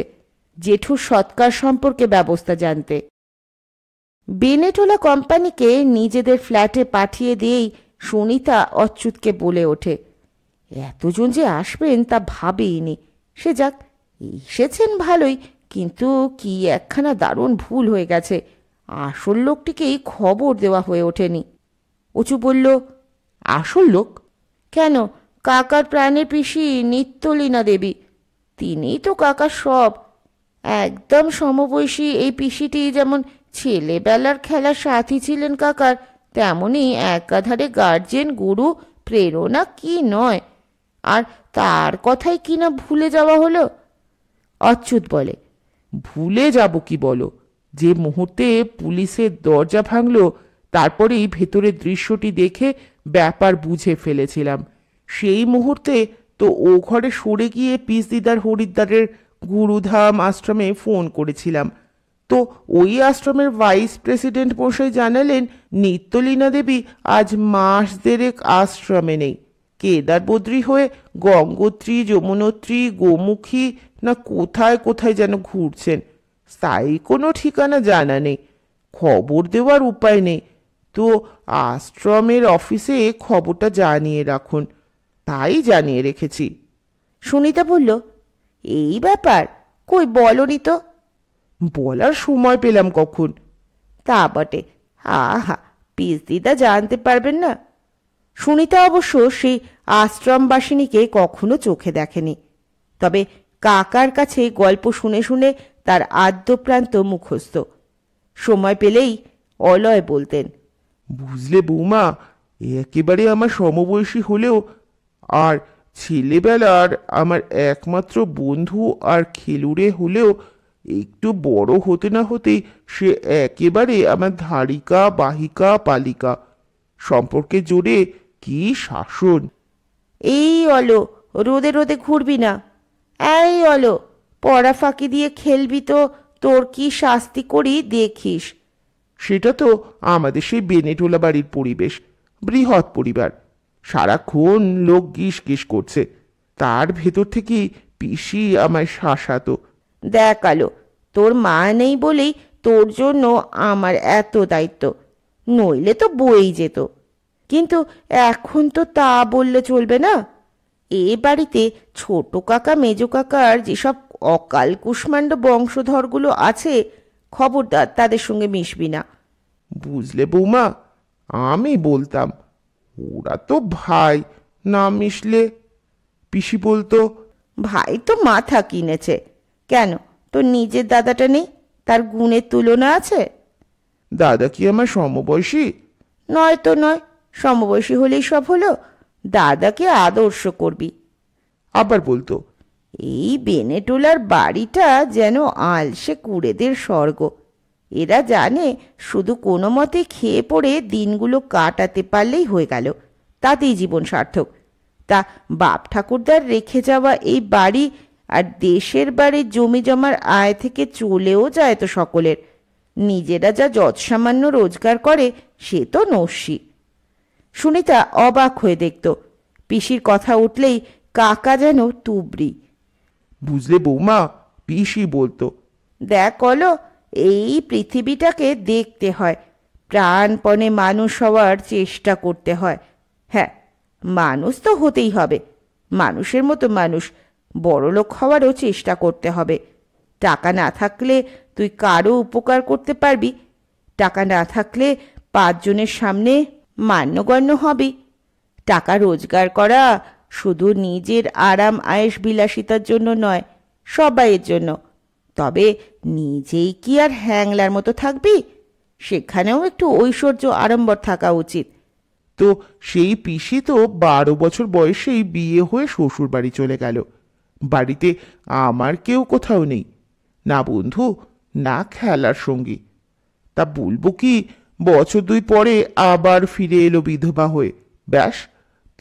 জেঠুর সৎকার সম্পর্কে ব্যবস্থা জানতে। বেনেটোলা কোম্পানিকে নিজেদের ফ্ল্যাটে পাঠিয়ে দিয়েই সুনিতা অচ্যুতকে বলে ওঠে, এতজন যে আসবেন তা ভাবেইনি। সে যাক, এসেছেন ভালোই, কিন্তু কি একখানা দারুণ ভুল হয়ে গেছে, আসল লোকটিকেই খবর দেওয়া হয়ে ওঠেনি। অচু বলল, আসল লোক? কেন, কাকার প্রাণের পিসি নিত্যলীনা দেবী, তিনিই তো কাকার সব। একদম সমবয়সী এই পিসিটি যেমন ছেলেবেলার খেলার সাথী ছিলেন কাকার, তেমনই একাধারে গার্জেন, গুরু, প্রেরণা কি নয়। আর তার কথাই কি না ভুলে যাওয়া হলো। অচ্যুত বলে, ভুলে যাব কি বলো, যে মুহূর্তে পুলিশের দরজা ভাঙলো তারপরেই ভেতরের দৃশ্যটি দেখে ব্যাপার বুঝে ফেলেছিলাম। সেই মুহূর্তে তো ও ঘরে সরে গিয়ে পিসদিদার হরিদ্বারের গুরুধাম আশ্রমে ফোন করেছিলাম। তো ওই আশ্রমের ভাইস প্রেসিডেন্ট মশাই জানালেন নিত্যলীনা দেবী আজ মাস দেড়েক আশ্রমে নেই। কেদার বদ্রী হয়ে গঙ্গোত্রী, যমুনোত্রী, গোমুখী না কোথায় কোথায় যেন ঘুরছেন। স্থায়ী কোনো ঠিকানা জানা নেই, খবর দেওয়ার উপায় নেই। তো আশ্রমের অফিসে খবরটা জানিয়ে রাখুন, তাই জানিয়ে রেখেছি। সুনিতা বলল, এই ব্যাপার, কই বলনি তো? বলার সময় পেলাম কখন? তা বটে, আহা, পিসদিদা জানতে পারবেন না। সুনিতা অবশ্য সেই আশ্রমবাসিনীকে কখনো চোখে দেখেনি, তবে কাকার কাছে গল্প শুনে শুনে তার আদ্যপ্রান্ত মুখস্থ। সময় পেলেই অলয় বলতেন, বুঝলে বৌমা, একেবারে আমার সমবয়সী হলেও আর ছেলেবেলার আমার একমাত্র বন্ধু আর খেলুড়ে হলেও একটু বড় হতে না হতেই সে একেবারে আমার ধারিকা, বাহিকা, পালিকা। সম্পর্কে জোরে কি শাসন! এই অলো, রোদে রোদে ঘুরবি না। এই অলো, পড়া ফাঁকি দিয়ে খেলবি তো তোর কি শাস্তি করি দেখিস। সেটা তো আমাদের সেই বেনেটোলা বাড়ির পরিবেশ, বৃহৎ পরিবার, সারাক্ষণ লোক গিস গিস করছে, তার ভেতর থেকে পিসি আমায় শাসাতো। দেখ আলো, তোর মা নেই বলেই তোর জন্য আমার এত দায়িত্ব, নইলে তো বই যেত। কিন্তু এখন তো তা বললে চলবে না। এ বাড়িতে ছোট কাকা মেজ কাকার যেসব অকাল কুষ্মাণ্ড বংশধরগুলো আছে, খবরদার তাদের সঙ্গে মিশবি না। বুঝলে বৌমা, আমি বলতাম ওরা তো ভাই, না মিশলে। পিসি বলতো, ভাই তো মাথা কিনেছে, কেন তোর নিজের দাদাটা নেই? তার গুণের তুলনা আছে? দাদা কি আমার সমবয়সী? নয় তো নয়, সমবয়সী হলেই সব হলো। দাদাকে আদর্শ করবি। আবার বলতো, এই বেনেটোলার বাড়িটা যেন আলসে কুড়েদের স্বর্গ। এরা জানে শুধু কোনো মতে খেয়ে পড়ে দিনগুলো কাটাতে পারলেই হয়ে গেল, তাতেই জীবন সার্থক। তা বাপ ঠাকুরদার রেখে যাওয়া এই বাড়ি আর দেশের বাড়ির জমি জমার আয় থেকে চলেও যায় তো সকলের। নিজেরা যা যৎসামান্য রোজগার করে সে তো নস্যি। সুনিতা অবাক হয়ে দেখত, পিসির কথা উঠলেই কাকা যেন তুবড়ি। বুঝলে বৌমা, পিসি বলতো, দেখ হলো, এই পৃথিবীটাকে দেখতে হয়, প্রাণপণে মানুষ হওয়ার চেষ্টা করতে হয়। হ্যাঁ, মানুষ তো হতেই হবে, মানুষের মতো মানুষ, বড়লোক হওয়ারও চেষ্টা করতে হবে। টাকা না থাকলে তুই কারো উপকার করতে পারবি, টাকা না থাকলে 5 জনের সামনে মান্যগণ্য হবি। টাকা রোজগার করা শুধু নিজের আরাম আয়েশ বিলাসিতার জন্য নয়, সবাইয়ের জন্য। তবে নিজেই কি আর হ্যাংলার মতো থাকবি? সেখানেও একটু ঐশ্বর্য আড়ম্বর থাকা উচিত। তো সেই পিসি তো 12 বছর বয়সেই বিয়ে হয়ে শ্বশুর বাড়ি চলে গেল। বাড়িতে আমার কেউ কোথাও নেই, না বন্ধু, না খেলার সঙ্গী। তা বলবো কি, বছর 2 পরে আবার ফিরে এলো বিধবা হয়ে। ব্যাস,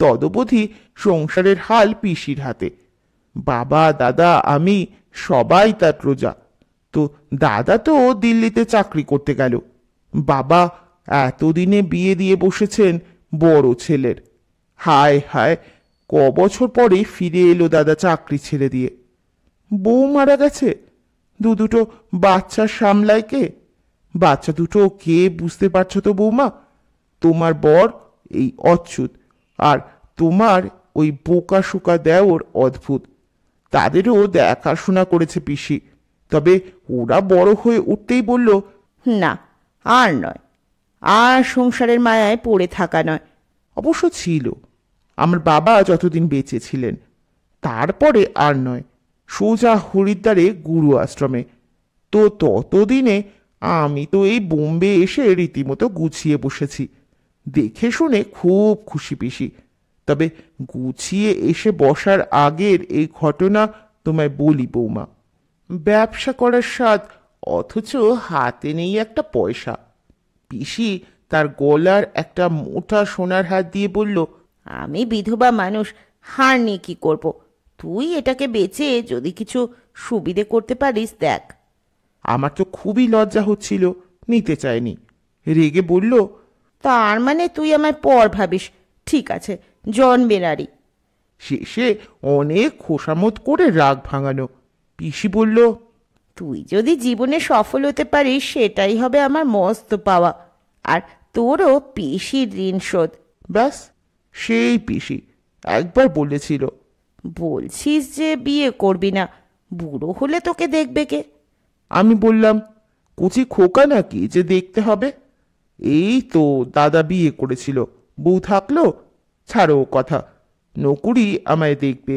তদবধি সংসারের হাল পিসির হাতে। বাবা দাদা আমি সবাই তার প্রজা। তো দাদা তো দিল্লিতে চাকরি করতে গেল, বাবা এতদিনে বিয়ে দিয়ে বসেছেন বড় ছেলের। হায় হায়, বছর পরে ফিরে এলো দাদা চাকরি ছেড়ে দিয়ে। বউ মারা গেছে, দুটো বাচ্চা সামলায় কে? বাচ্চা দুটো কে বুঝতে পারছো তো বৌমা? তোমার বর এই অচ্যুত, আর তোমার ওই বোকা শোকা দেওর অদ্ভুত। তাদেরও দেখাশোনা করেছে পিসি, তবে ওরা বড় হয়ে উঠতেই বলল, না, আর নয়, আর সংসারের মায়ায় পড়ে থাকা নয়। অবশ্য ছিল, আমার বাবা যতদিন বেঁচে ছিলেন, তারপরে আর নয়, সোজা হরিদ্বারে গুরু আশ্রমে। তো ততদিনে আমি তো এই বোম্বে এসে রীতিমতো গুছিয়ে বসেছি। দেখে শুনে খুব খুশি পিসি। তবে গুছিয়ে এসে বসার আগের এই ঘটনা তোমায় বলি বৌমা। ব্যবসা করার স্বাদ, অথচ হাতে নেই একটা পয়সা। পিসি তার গলার একটা মোটা সোনার হাত দিয়ে বলল, আমি বিধবা মানুষ, হার নিয়ে কি করব? তুই এটাকে বেচে যদি কিছু সুবিধে করতে পারিস দেখ। আমার তো খুবই লজ্জা হচ্ছিল, নিতে চাইনি। রেগে বলল, তার মানে তুই আমায় পর ভাবিস? ঠিক আছে, জন্মে নারী। শেষে অনেক খোসামত করে রাগ ভাঙানো। পিসি বলল, তুই যদি জীবনে সফল হতে পারিস সেটাই হবে আমার মস্ত পাওয়া, আর তোরও পিসির ঋণ শোধ। ব্যাস, সেই পিসি একবার বলেছিল। বলছিস যে বিয়ে করবি না, বুড়ো হলে তোকে দেখবে কে? আমি বললাম, কুচি খোকা নাকি যে দেখতে হবে? এই তো দাদা বিয়ে করেছিল, বউ থাকলো, ছাড়ো কথা, নকুড়ি আমায় দেখবে।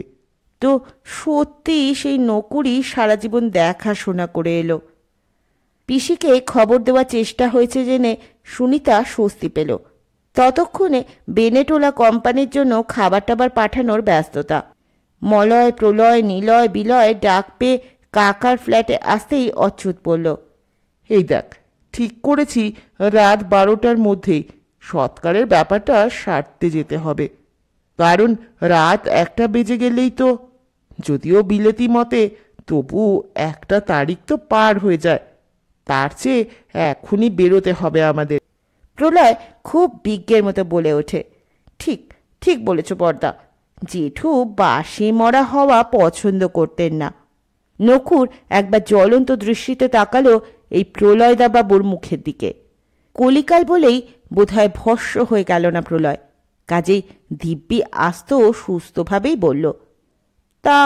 তো সত্যি সেই নকুড়ি সারা জীবন দেখাশোনা করে এলো। পিসিকে খবর দেওয়ার চেষ্টা হয়েছে জেনে সুনিতা স্বস্তি পেল। ততক্ষণে বেনেটোলা কোম্পানির জন্য খাবার টাবার পাঠানোর ব্যস্ততা। মলয় প্রলয় নিলয় বিলয় ডাক পেয়ে কাকার ফ্ল্যাটে আসতেই অচ্যুত বলল, এই দেখ, ঠিক করেছি রাত 12টার মধ্যেই সৎকারের ব্যাপারটা সারতে যেতে হবে। কারণ রাত 1টা বেজে গেলেই তো, যদিও বিলেতি মতে তবু একটা তারিখ তো পার হয়ে যায়, তার চেয়ে এখনই বেরোতে হবে আমাদের। প্রলয় খুব বিজ্ঞের মতো বলে ওঠে। ঠিক ঠিক বলেছ বর্দা। জেঠু বাসি মরা হওয়া পছন্দ করতেন না। নকুর একবার জ্বলন্ত দৃষ্টিতে তাকালো এই প্রলয়দা বাবুর মুখের দিকে। কলিকাল বলেই বোধহয় ভস্ম হয়ে গেল না প্রলয়, কাজেই দিব্যি আস্ত সুস্থভাবেই বলল, তা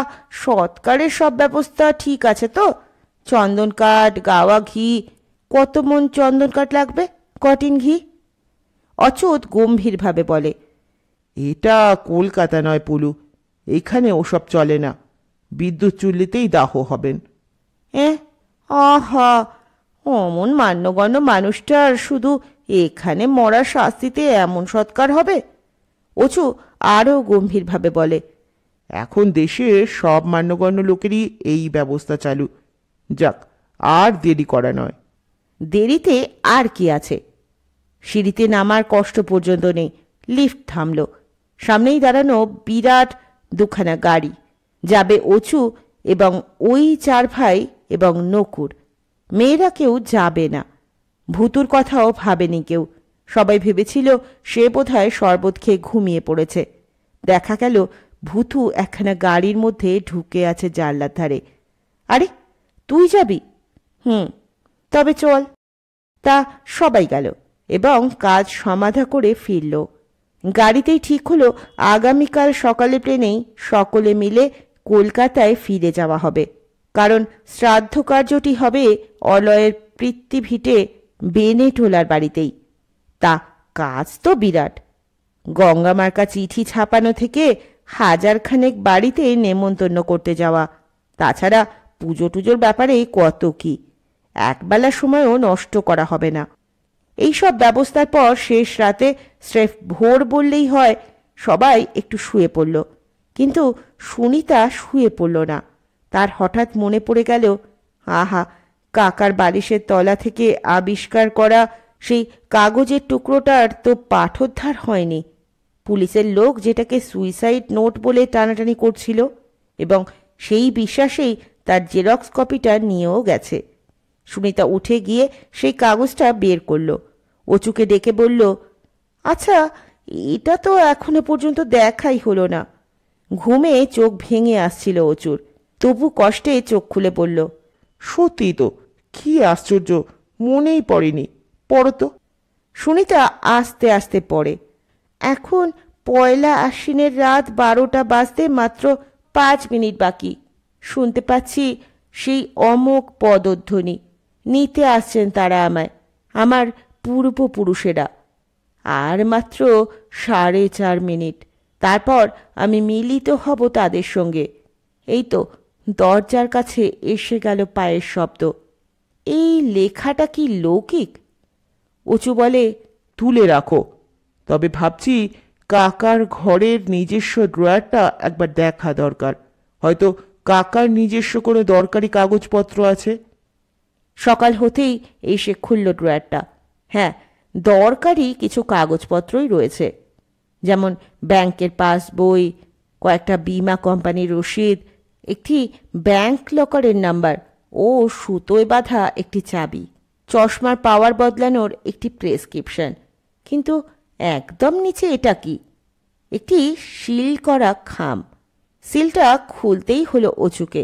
সৎকারের সব ব্যবস্থা ঠিক আছে তো? চন্দন কাঠ, গাওয়া ঘি, কত মন চন্দন কাঠ লাগবে, কটিন ঘি? অচ্যুত গম্ভীরভাবে বলে, এটা কলকাতা নয় পুলু, এখানে ওসব চলে না, বিদ্যুৎ চুল্লিতেই দাহ হবেন। আহা, অমন মান্যগণ্য মানুষটার শুধু এখানে মরা শাস্তিতে এমন সৎকার হবে? অচু আরও গম্ভীরভাবে বলে, এখন দেশের সব মান্যগণ্য লোকেরই এই ব্যবস্থা চালু। যাক, আর দেরি করা নয়। দেরিতে আর কি আছে? সিঁড়িতে নামার কষ্ট পর্যন্ত নেই। লিফট থামল। সামনেই দাঁড়ানো বিরাট দুখানা গাড়ি। যাবে অচু এবং ওই চার ভাই এবং নকুর। মেয়েরা কেউ যাবে না। ভুতুর কথাও ভাবেনি কেউ। সবাই ভেবেছিল সে বোধহয় শরবত খেয়ে ঘুমিয়ে পড়েছে। দেখা গেল ভুতু একখানা গাড়ির মধ্যে ঢুকে আছে জানলার ধারে। আরে, তুই যাবি? তবে চল। তা সবাই গেল এবং কাজ সমাধা করে ফিরল। গাড়িতেই ঠিক হলো আগামীকাল সকালে ট্রেনেই সকলে মিলে কলকাতায় ফিরে যাওয়া হবে। কারণ শ্রাদ্ধ কার্যটি হবে অলয়ের পিতৃভিটে বেনেটোলার বাড়িতেই। তা কাজ তো বিরাট। গঙ্গামার্কা চিঠি ছাপানো থেকে হাজারখানেক বাড়িতে নেমন্তন্ন করতে যাওয়া, তাছাড়া পুজো টুজোর ব্যাপারে কত কি, একবেলা সময়ও নষ্ট করা হবে না। এইসব ব্যবস্থার পর শেষ রাতে স্রেফ ভোর বললেই হয় সবাই একটু শুয়ে পড়ল। কিন্তু সুনিতা শুয়ে পড়ল না। তার হঠাৎ মনে পড়ে গেল, আহা, কাকার বালিশের তলা থেকে আবিষ্কার করা সেই কাগজের টুকরোটার তো পাঠোদ্ধার হয়নি। পুলিশের লোক যেটাকে সুইসাইড নোট বলে টানাটানি করছিল, এবং সেই বিশ্বাসেই তার জেরক্স কপিটা নিয়েও গেছে। সুনিতা উঠে গিয়ে সেই কাগজটা বের করল। অচুকে ডেকে বলল, আচ্ছা, এটা তো এখনো পর্যন্ত দেখাই হলো না। ঘুমে চোখ ভেঙে আসছিল অচুর, তবু কষ্টে চোখ খুলে বলল, সত্যি তো, কি আশ্চর্য, মনেই পড়েনি, পড়ো তো। সুনিতা আস্তে আস্তে পড়ে। এখন পয়লা আশ্বিনের রাত 12টা বাজতে মাত্র 5 মিনিট বাকি। শুনতে পাচ্ছি সেই অমোঘ পদধ্বনি। নিতে আসছেন তারা আমায়, আমার পূর্বপুরুষেরা। আর মাত্র 4.5 মিনিট, তারপর আমি মিলিত হব তাদের সঙ্গে। এই তো দরজার কাছে এসে গেল পায়ের শব্দ। এই লেখাটা কি লৌকিক? অচু বলে, তুলে রাখো, তবে ভাবছি কাকার ঘরের নিজস্ব ড্রয়ারটা একবার দেখা দরকার। হয়তো কাকার নিজস্ব কোনো দরকারি কাগজপত্র আছে। সকাল হতেই এসে খুলল ড্রয়ারটা। হ্যাঁ, দরকারি কিছু কাগজপত্রই রয়েছে, যেমন ব্যাংকের পাসবই, কয়েকটা বিমা কোম্পানির রসিদ, একটি ব্যাংক লকারের নাম্বার ও সুতোয় বাঁধা একটি চাবি, চশমার পাওয়ার বদলানোর একটি প্রেসক্রিপশন। কিন্তু একদম নিচে এটা কি? একটি সিল করা খাম। সিলটা খুলতেই হলো অচুকে।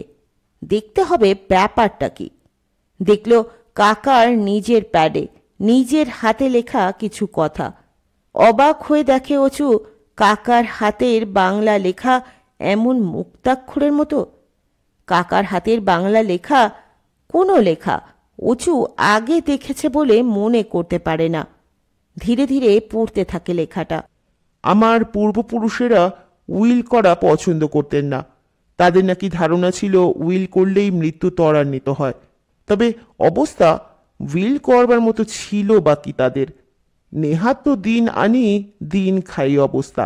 দেখতে হবে ব্যাপারটা কি। দেখল কাকার নিজের প্যাডে নিজের হাতে লেখা কিছু কথা। অবাক হয়ে দেখে অচু কাকার হাতের বাংলা লেখা এমন মুক্তাক্ষরের মতো। কাকার হাতের বাংলা লেখা, কোনো লেখা অচু আগে দেখেছে বলে মনে করতে পারে না। ধীরে ধীরে পড়তে থাকে লেখাটা। আমার পূর্বপুরুষেরা উইল করা পছন্দ করতেন না। তাদের নাকি ধারণা ছিল উইল করলেই মৃত্যু ত্বরান্বিত হয়। তবে অবস্থা উইল করবার মতো ছিল বাকি তাদের। নেহাত তো দিন আনি দিন খাই অবস্থা।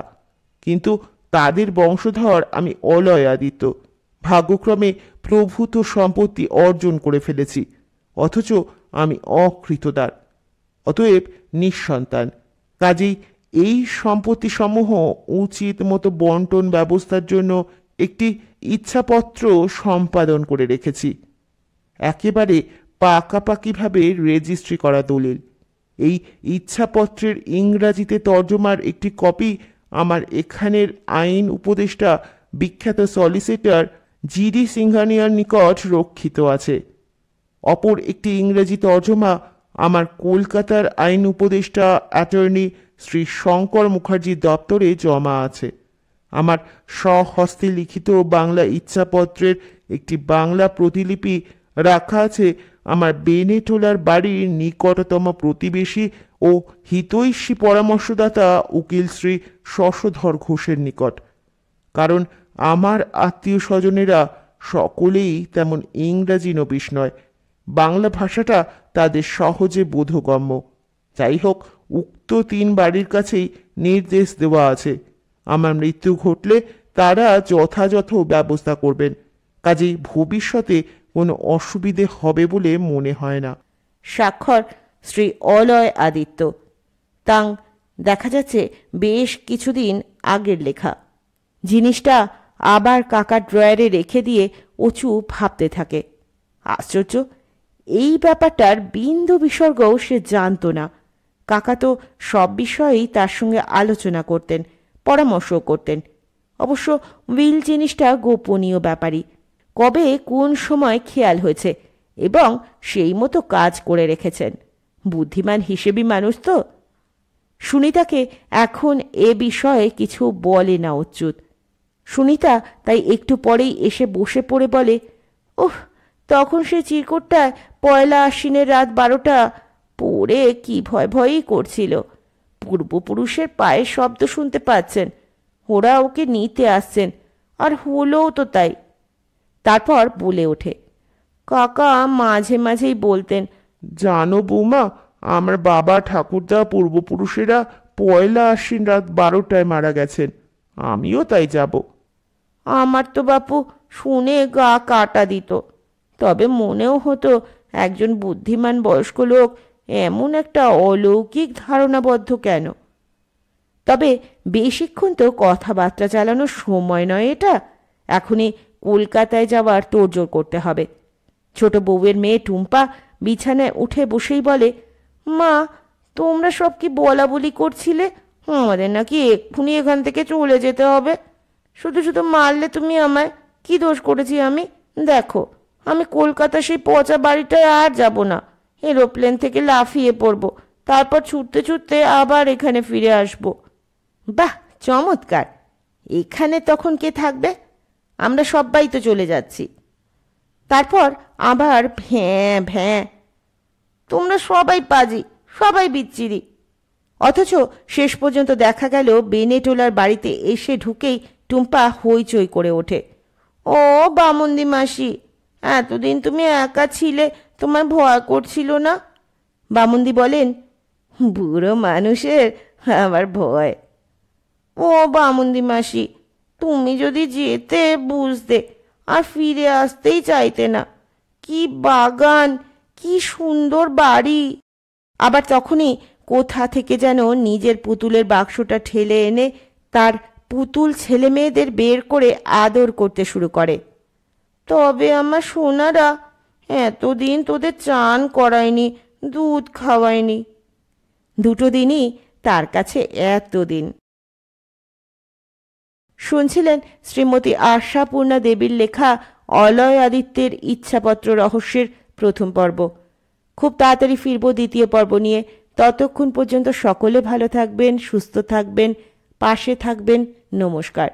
কিন্তু তাদের বংশধর আমি অলয় আদিত্য। ভাগ্যক্রমে প্রভূত সম্পত্তি অর্জন করে ফেলেছি, অথচ আমি অকৃতদার, অতএব নিঃসন্তান। কাজেই এই সম্পত্তি সমূহ উচিত মতো বন্টন ব্যবস্থার জন্য একটি ইচ্ছাপত্র সম্পাদন করে রেখেছি, একেবারে পাকাপাকিভাবে রেজিস্ট্রি করা দলিল। এই ইচ্ছাপত্রের ইংরাজিতে তর্জমার একটি কপি আমার এখানের আইন উপদেষ্টা বিখ্যাত সলিসিটর জিডি সিংঘানিয়ার নিকট রক্ষিত আছে। অপর একটি ইংরেজি তর্জমা আমার কলকাতার আইন উপদেষ্টা অ্যাটর্নি শ্রী শঙ্কর মুখার্জির দপ্তরে জমা আছে। আমার স্বহস্তে লিখিত বাংলা ইচ্ছাপত্রের একটি বাংলা প্রতিলিপি রাখা আছে আমার বেনেটোলার বাড়ির নিকটতম প্রতিবেশী ও হিতৈষী পরামর্শদাতা উকিল শ্রী শশধর ঘোষের নিকট। কারণ আমার আত্মীয় স্বজনেরা সকলেই তেমন ইংরাজি নবিশ নয়, বাংলা ভাষাটা তাদের সহজে বোধগম্য। যাই হোক, উক্ত 3 বাড়ির কাছেই নির্দেশ দেওয়া আছে, আমার মৃত্যু ঘটলে তারা যথাযথ ব্যবস্থা করবেন। কাজেই ভবিষ্যতে কোনো অসুবিধে হবে বলে মনে হয় না। স্বাক্ষর শ্রী অলয় আদিত্য। তাং দেখা যাচ্ছে বেশ কিছুদিন আগের লেখা। জিনিসটা আবার কাকার ড্রয়ারে রেখে দিয়ে অচু ভাবতে থাকে। আশ্চর্য, এই ব্যাপারটার বিন্দু বিসর্গও সে জানত না। কাকা তো সব বিষয়েই তার সঙ্গে আলোচনা করতেন, পরামর্শ করতেন। অবশ্য উইল জিনিসটা গোপনীয় ব্যাপারই, কবে কোন সময় খেয়াল হয়েছে এবং সেই মতো কাজ করে রেখেছেন। বুদ্ধিমান হিসেবি মানুষ তো। সুনিতাকে এখন এ বিষয়ে কিছু বলে না অচ্যুত। সুনিতা তাই একটু পরেই এসে বসে পড়ে বলে, ওহ, তখন সে চিরকুটটায় পয়লা আশ্বিনের রাত 12টা পড়ে কি ভয় ভয়ই করছিল। পূর্বপুরুষের পায়ের শব্দ শুনতে পাচ্ছেন, ওরা ওকে নিতে আসছেন, আর হলোও তো তাই। তারপর বলে ওঠে, কাকা মাঝে মাঝেই বলতেন, জানো বৌমা, আমার বাবা ঠাকুরদা পূর্বপুরুষেরা পয়লা আশ্বিন রাত 12টায় মারা গেছেন, আমিও তাই যাব। আমার তো বাপু শুনে গা কাটা দিত, তবে মনেও হতো একজন বুদ্ধিমান বয়স্ক লোক এমন একটা অলৌকিক ধারণাবদ্ধ কেন। তবে বেশিক্ষণ তো কথাবার্তা চালানোর সময় নয় এটা। এখনই কলকাতায় যাওয়ার তোড়জোড় করতে হবে। ছোট বউয়ের মেয়ে টুম্পা বিছানায় উঠে বসেই বলে, মা, তোমরা সব কি বলা বলি করছিলে? আমাদের নাকি এক্ষুনি এখান থেকে চলে যেতে হবে। শুধু শুধু মারলে তুমি আমায়। কি দোষ করেছি আমি? দেখো, আমি কলকাতা সেই পচা বাড়িটায় আর যাব না। এরোপ্লেন থেকে লাফিয়ে পড়ব, তারপর ছুটতে ছুটতে আবার এখানে ফিরে আসব। বাহ, চমৎকার! এখানে তখন কে থাকবে? আমরা সবাই তো চলে যাচ্ছি। তারপর আবার ভ্যাঁ ভ্যাঁ। তোমরা সবাই পাজি, সবাই বিচ্ছিরি। অথচ শেষ পর্যন্ত দেখা গেল বেনেটোলার বাড়িতে এসে ঢুকেই টুম্পা হইচই করে ওঠে, ও বামুন্দি মাসি, এতদিন তুমি একা ছিলে, তোমার ভয় করছিল না? বামুন্দি বলেন, বুড়ো মানুষের আবার ভয়। ও বামুন্দি মাসি, তুমি যদি যেতে বুঝতে, আর ফিরে আসতেই চাইতে না। কি বাগান, কি সুন্দর বাড়ি। আবার তখনই কোথা থেকে যেন নিজের পুতুলের বাক্সটা ঠেলে এনে তার পুতুল ছেলে মেয়েদের বের করে আদর করতে শুরু করে। তবে আমার সোনারা, এতদিন তোদের চান করায়নি, দুধ খাওয়ায়নি। 2 দিনই তার কাছে এতদিন। শুনছিলেন শ্রীমতী আশাপূর্ণা দেবীর লেখা অলয় আদিত্যের ইচ্ছাপত্র রহস্যের প্রথম পর্ব। খুব তাড়াতাড়ি ফিরব 2য় পর্ব নিয়ে। ততক্ষণ পর্যন্ত সকলে ভালো থাকবেন, সুস্থ থাকবেন, পাশে থাকবেন। নমস্কার।